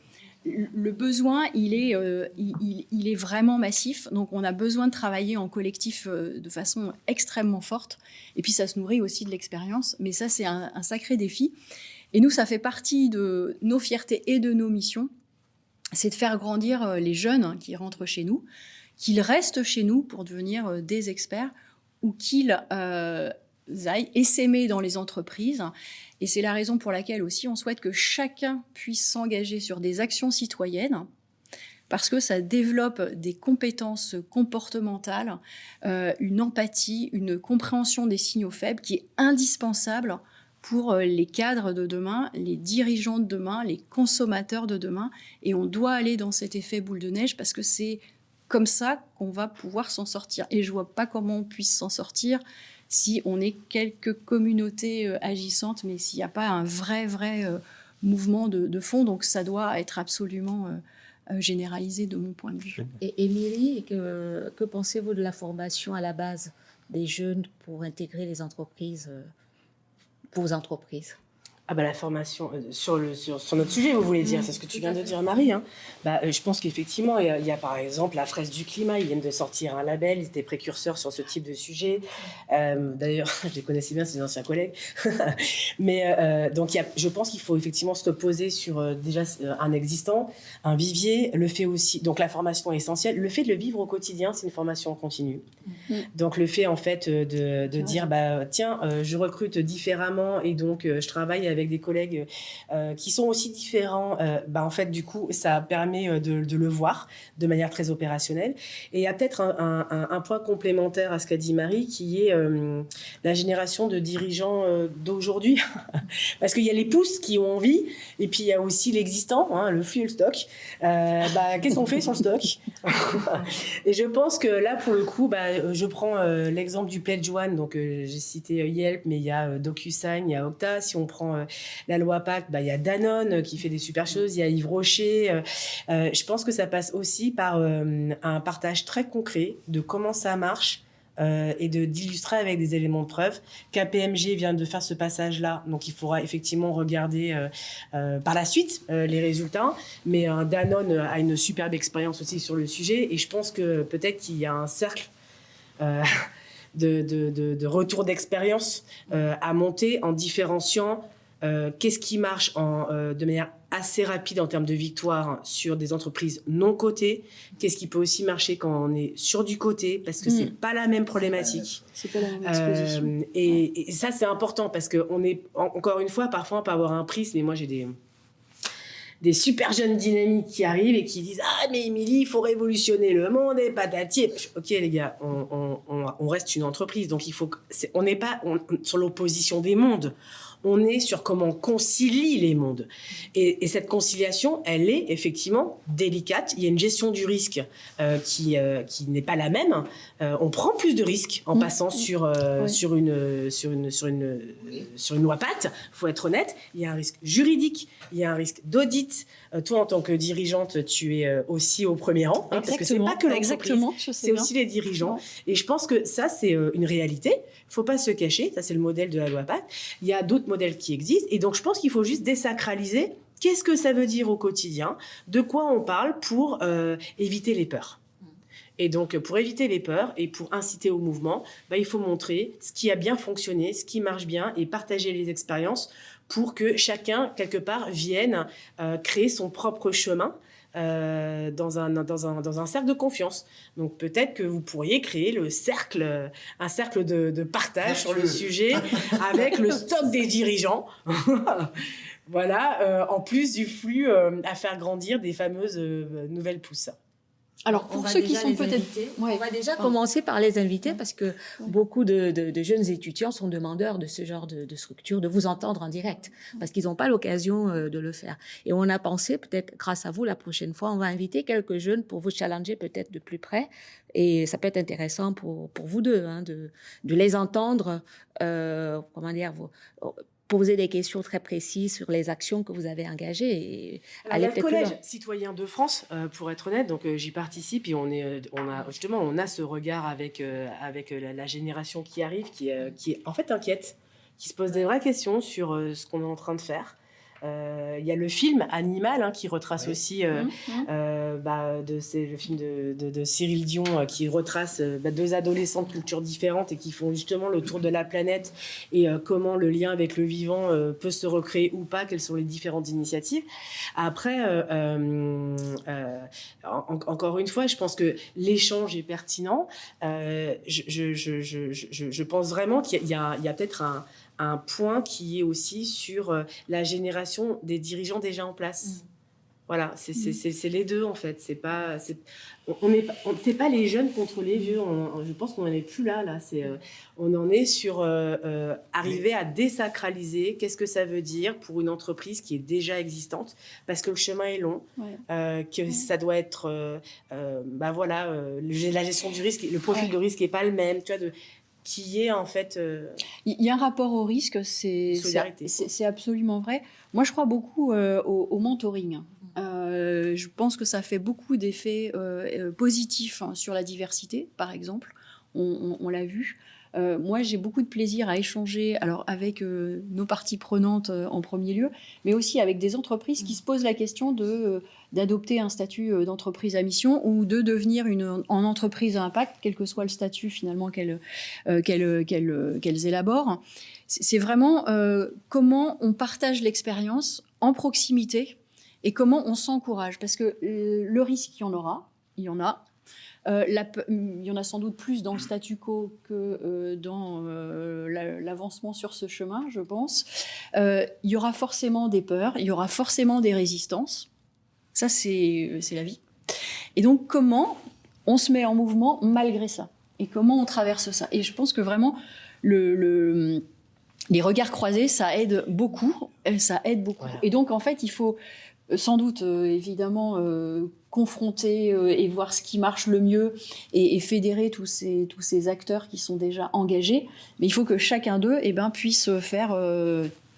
Le besoin, il est vraiment massif. Donc, on a besoin de travailler en collectif de façon extrêmement forte. Et puis, ça se nourrit aussi de l'expérience. Mais ça, c'est un sacré défi. Et nous, ça fait partie de nos fiertés et de nos missions. C'est de faire grandir les jeunes qui rentrent chez nous, qu'ils restent chez nous pour devenir des experts ou qu'ils aillent essaimer dans les entreprises. Et c'est la raison pour laquelle aussi on souhaite que chacun puisse s'engager sur des actions citoyennes parce que ça développe des compétences comportementales, une empathie, une compréhension des signaux faibles qui est indispensable pour les cadres de demain, les dirigeants de demain, les consommateurs de demain. Et on doit aller dans cet effet boule de neige parce que c'est comme ça qu'on va pouvoir s'en sortir. Et je ne vois pas comment on puisse s'en sortir si on est quelques communautés agissantes, mais s'il n'y a pas un vrai mouvement de fond. Donc ça doit être absolument généralisé de mon point de vue. Et Émilie, que pensez-vous de la formation à la base des jeunes pour intégrer les entreprises vos entreprises? Ah bah la formation sur notre sujet, vous voulez dire, c'est ce que tu viens de dire, Marie. Hein. Je pense qu'effectivement, il y a par exemple la Fraise du climat, ils viennent de sortir un label, ils étaient précurseurs sur ce type de sujet. D'ailleurs, je les connaissais bien, c'est des anciens collègues. Mais donc, je pense qu'il faut effectivement se reposer sur déjà un existant, un vivier, le fait aussi, donc la formation est essentielle. Le fait de le vivre au quotidien, c'est une formation continue. Donc le fait en fait de dire, tiens, je recrute différemment et donc je travaille avec des collègues qui sont aussi différents, en fait, du coup, ça permet de le voir de manière très opérationnelle. Et il y a peut-être un point complémentaire à ce qu'a dit Marie, qui est la génération de dirigeants d'aujourd'hui. Parce qu'il y a les pousses qui ont envie, et puis il y a aussi l'existant, hein, le fuel stock. Qu'est-ce qu'on fait sur le stock? Et je pense que là, pour le coup, je prends l'exemple du Pledge One, donc j'ai cité Yelp, mais il y a DocuSign, il y a Okta. Si on prend la loi Pacte, il y a Danone qui fait des super choses, il y a Yves Rocher. Je pense que ça passe aussi par un partage très concret de comment ça marche, et d'illustrer avec des éléments de preuve. KPMG vient de faire ce passage-là, donc il faudra effectivement regarder par la suite les résultats, mais Danone a une superbe expérience aussi sur le sujet, et je pense que peut-être qu'il y a un cercle de retour d'expérience à monter en différenciant qu'est-ce qui marche de manière assez rapide en termes de victoire sur des entreprises non cotées, qu'est-ce qui peut aussi marcher quand on est sur du côté, parce que c'est pas la même problématique. C'est pas la même exposition. Et ça, c'est important, parce qu'on est, encore une fois, parfois on peut avoir un prisme, mais moi j'ai des super jeunes dynamiques qui arrivent et qui disent « Ah, mais Émilie, il faut révolutionner le monde et patati. » Ok, les gars, on reste une entreprise, donc on n'est pas sur l'opposition des mondes. On est sur comment on concilie les mondes. Et cette conciliation, elle est effectivement délicate. Il y a une gestion du risque qui n'est pas la même. On prend plus de risques en passant sur une loi Pacte. Il faut être honnête. Il y a un risque juridique, il y a un risque d'audit. Toi, en tant que dirigeante, tu es aussi au premier rang. Parce que c'est pas que l'entreprise, c'est aussi les dirigeants. Ouais. Et je pense que ça, c'est une réalité. Il ne faut pas se cacher. Ça, c'est le modèle de la loi Pacte. Il y a d'autres modèles qui existent. Et donc, je pense qu'il faut juste désacraliser qu'est-ce que ça veut dire au quotidien, de quoi on parle pour éviter les peurs. Et donc, pour éviter les peurs et pour inciter au mouvement, il faut montrer ce qui a bien fonctionné, ce qui marche bien, et partager les expériences pour que chacun, quelque part, vienne créer son propre chemin dans un cercle de confiance. Donc, peut-être que vous pourriez créer un cercle de partage sur le sujet avec le stock des dirigeants. Voilà, en plus du flux à faire grandir des fameuses nouvelles pousses. Alors, pour ceux qui sont peut-être... Ouais. On va déjà commencer par les invités, parce que beaucoup de jeunes étudiants sont demandeurs de ce genre de structure, de vous entendre en direct, parce qu'ils n'ont pas l'occasion de le faire. Et on a pensé, peut-être grâce à vous, la prochaine fois, on va inviter quelques jeunes pour vous challenger peut-être de plus près. Et ça peut être intéressant pour vous deux, de les entendre, poser des questions très précises sur les actions que vous avez engagées et aller peut-être plus loin. Le Collège citoyen de France, pour être honnête, donc j'y participe et on a ce regard avec la génération qui arrive, qui est en fait inquiète, qui se pose des vraies questions sur ce qu'on est en train de faire. Il y a le film Animal qui retrace aussi c'est le film de Cyril Dion qui retrace deux adolescents de cultures différentes et qui font justement le tour de la planète et comment le lien avec le vivant peut se recréer ou pas, quelles sont les différentes initiatives. Après, encore une fois, je pense que l'échange est pertinent. Je pense vraiment qu'il y a peut-être un point qui est aussi sur la génération des dirigeants déjà en place. Voilà, c'est les deux en fait. C'est pas les jeunes contre les vieux. Je pense qu'on n'en est plus là. On en est sur arriver à désacraliser. Qu'est-ce que ça veut dire pour une entreprise qui est déjà existante, parce que le chemin est long, que ça doit être la gestion du risque, le profil de risque n'est pas le même. Tu vois, qui est en fait... Il y a un rapport au risque, c'est absolument vrai. Moi, je crois beaucoup au mentoring. Je pense que ça fait beaucoup d'effets positifs sur la diversité, par exemple. On l'a vu. Moi, j'ai beaucoup de plaisir à échanger avec nos parties prenantes en premier lieu, mais aussi avec des entreprises qui se posent la question d'adopter un statut d'entreprise à mission ou de devenir en entreprise à impact, quel que soit le statut finalement qu'elles élaborent. C'est vraiment comment on partage l'expérience en proximité et comment on s'encourage. Parce que le risque, il y en a. Il y en a sans doute plus dans le statu quo que dans l'avancement sur ce chemin, je pense. Il y aura forcément des peurs, il y aura forcément des résistances. Ça, c'est la vie. Et donc, comment on se met en mouvement malgré ça? Et comment on traverse ça? Et je pense que vraiment, les regards croisés, ça aide beaucoup. Voilà. Et donc, en fait, il faut sans doute, évidemment, confronter et voir ce qui marche le mieux et fédérer tous ces acteurs qui sont déjà engagés. Mais il faut que chacun d'eux puisse faire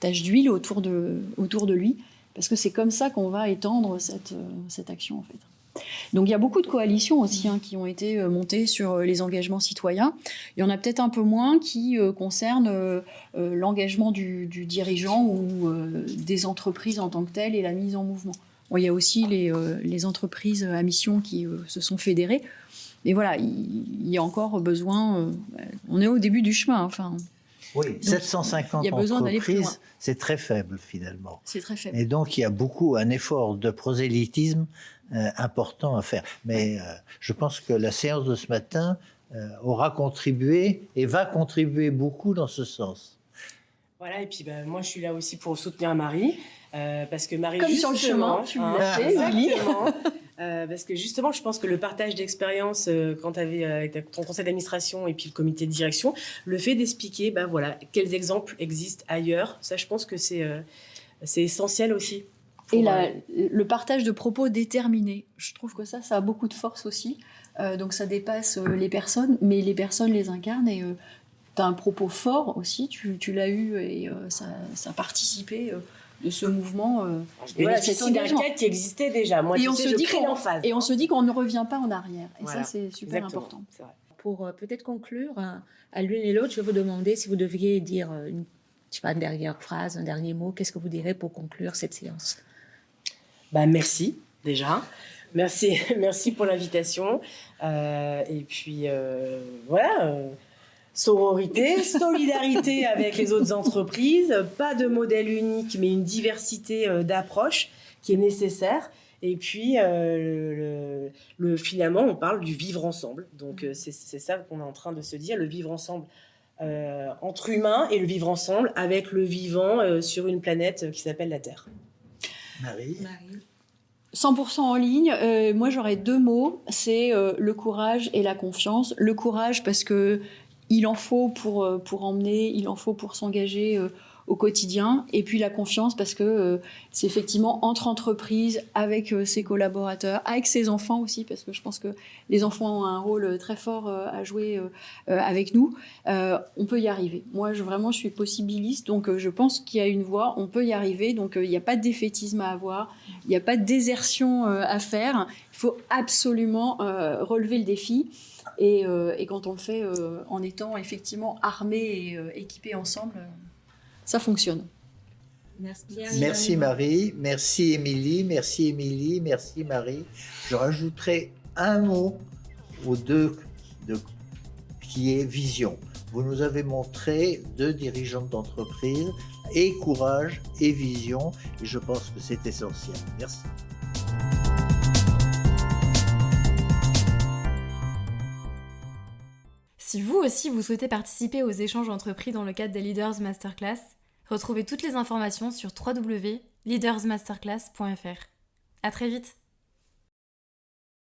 tache d'huile autour de lui, parce que c'est comme ça qu'on va étendre cette action, en fait. Donc il y a beaucoup de coalitions aussi qui ont été montées sur les engagements citoyens. Il y en a peut-être un peu moins qui concernent l'engagement du dirigeant ou des entreprises en tant que telles et la mise en mouvement. Bon, il y a aussi les entreprises à mission qui se sont fédérées. Mais voilà, il y a encore besoin... on est au début du chemin. Enfin, oui, donc, 750 il y a besoin d'aller plus loin. entreprises, c'est très faible finalement. C'est très faible. Et donc il y a un effort de prosélytisme important à faire. Mais je pense que la séance de ce matin aura contribué et va contribuer beaucoup dans ce sens. Voilà, et puis moi je suis là aussi pour soutenir Marie, parce que Marie, comme sur le chemin, tu l'as fait, exactement. Parce que justement, je pense que le partage d'expérience quand tu avais avec ton conseil d'administration et puis le comité de direction, le fait d'expliquer quels exemples existent ailleurs, ça je pense que c'est essentiel aussi. Et le partage de propos déterminés, je trouve que ça a beaucoup de force aussi. Donc ça dépasse les personnes, mais les personnes les incarnent et tu as un propos fort aussi, tu l'as eu et ça a participé de ce mouvement. Voilà, c'est une quête qui existait déjà. Moi, on se dit qu'on ne revient pas en arrière. Et voilà, ça, c'est super important. C'est vrai. Pour peut-être conclure, à l'une et l'autre, je vais vous demander si vous deviez dire une dernière phrase, un dernier mot. Qu'est-ce que vous direz pour conclure cette séance? Merci, déjà. Merci pour l'invitation. Et puis, sororité, solidarité avec les autres entreprises, pas de modèle unique, mais une diversité d'approches qui est nécessaire. Et puis, finalement, on parle du vivre ensemble. Donc, c'est ça qu'on est en train de se dire, le vivre ensemble entre humains et le vivre ensemble avec le vivant sur une planète qui s'appelle la Terre. Marie. 100% en ligne, moi j'aurais 2 mots, c'est le courage et la confiance. Le courage parce que il en faut pour emmener, il en faut pour s'engager au quotidien. Et puis la confiance parce que c'est effectivement entre entreprises, avec ses collaborateurs, avec ses enfants aussi, parce que je pense que les enfants ont un rôle très fort à jouer avec nous. On peut y arriver. Moi, je suis possibiliste, donc je pense qu'il y a une voie, on peut y arriver. Donc il n'y a pas de défaitisme à avoir, il n'y a pas de désertion à faire. Il faut absolument relever le défi. Et quand on le fait en étant effectivement armés et équipés ensemble, ça fonctionne. Merci Marie, merci Émilie, merci Marie. Je rajouterai un mot aux deux qui est vision. Vous nous avez montré 2 dirigeantes d'entreprise, et courage et vision, et je pense que c'est essentiel. Merci. Si vous aussi vous souhaitez participer aux échanges entrepris dans le cadre des Leaders Masterclass, retrouvez toutes les informations sur www.leadersmasterclass.fr. À très vite.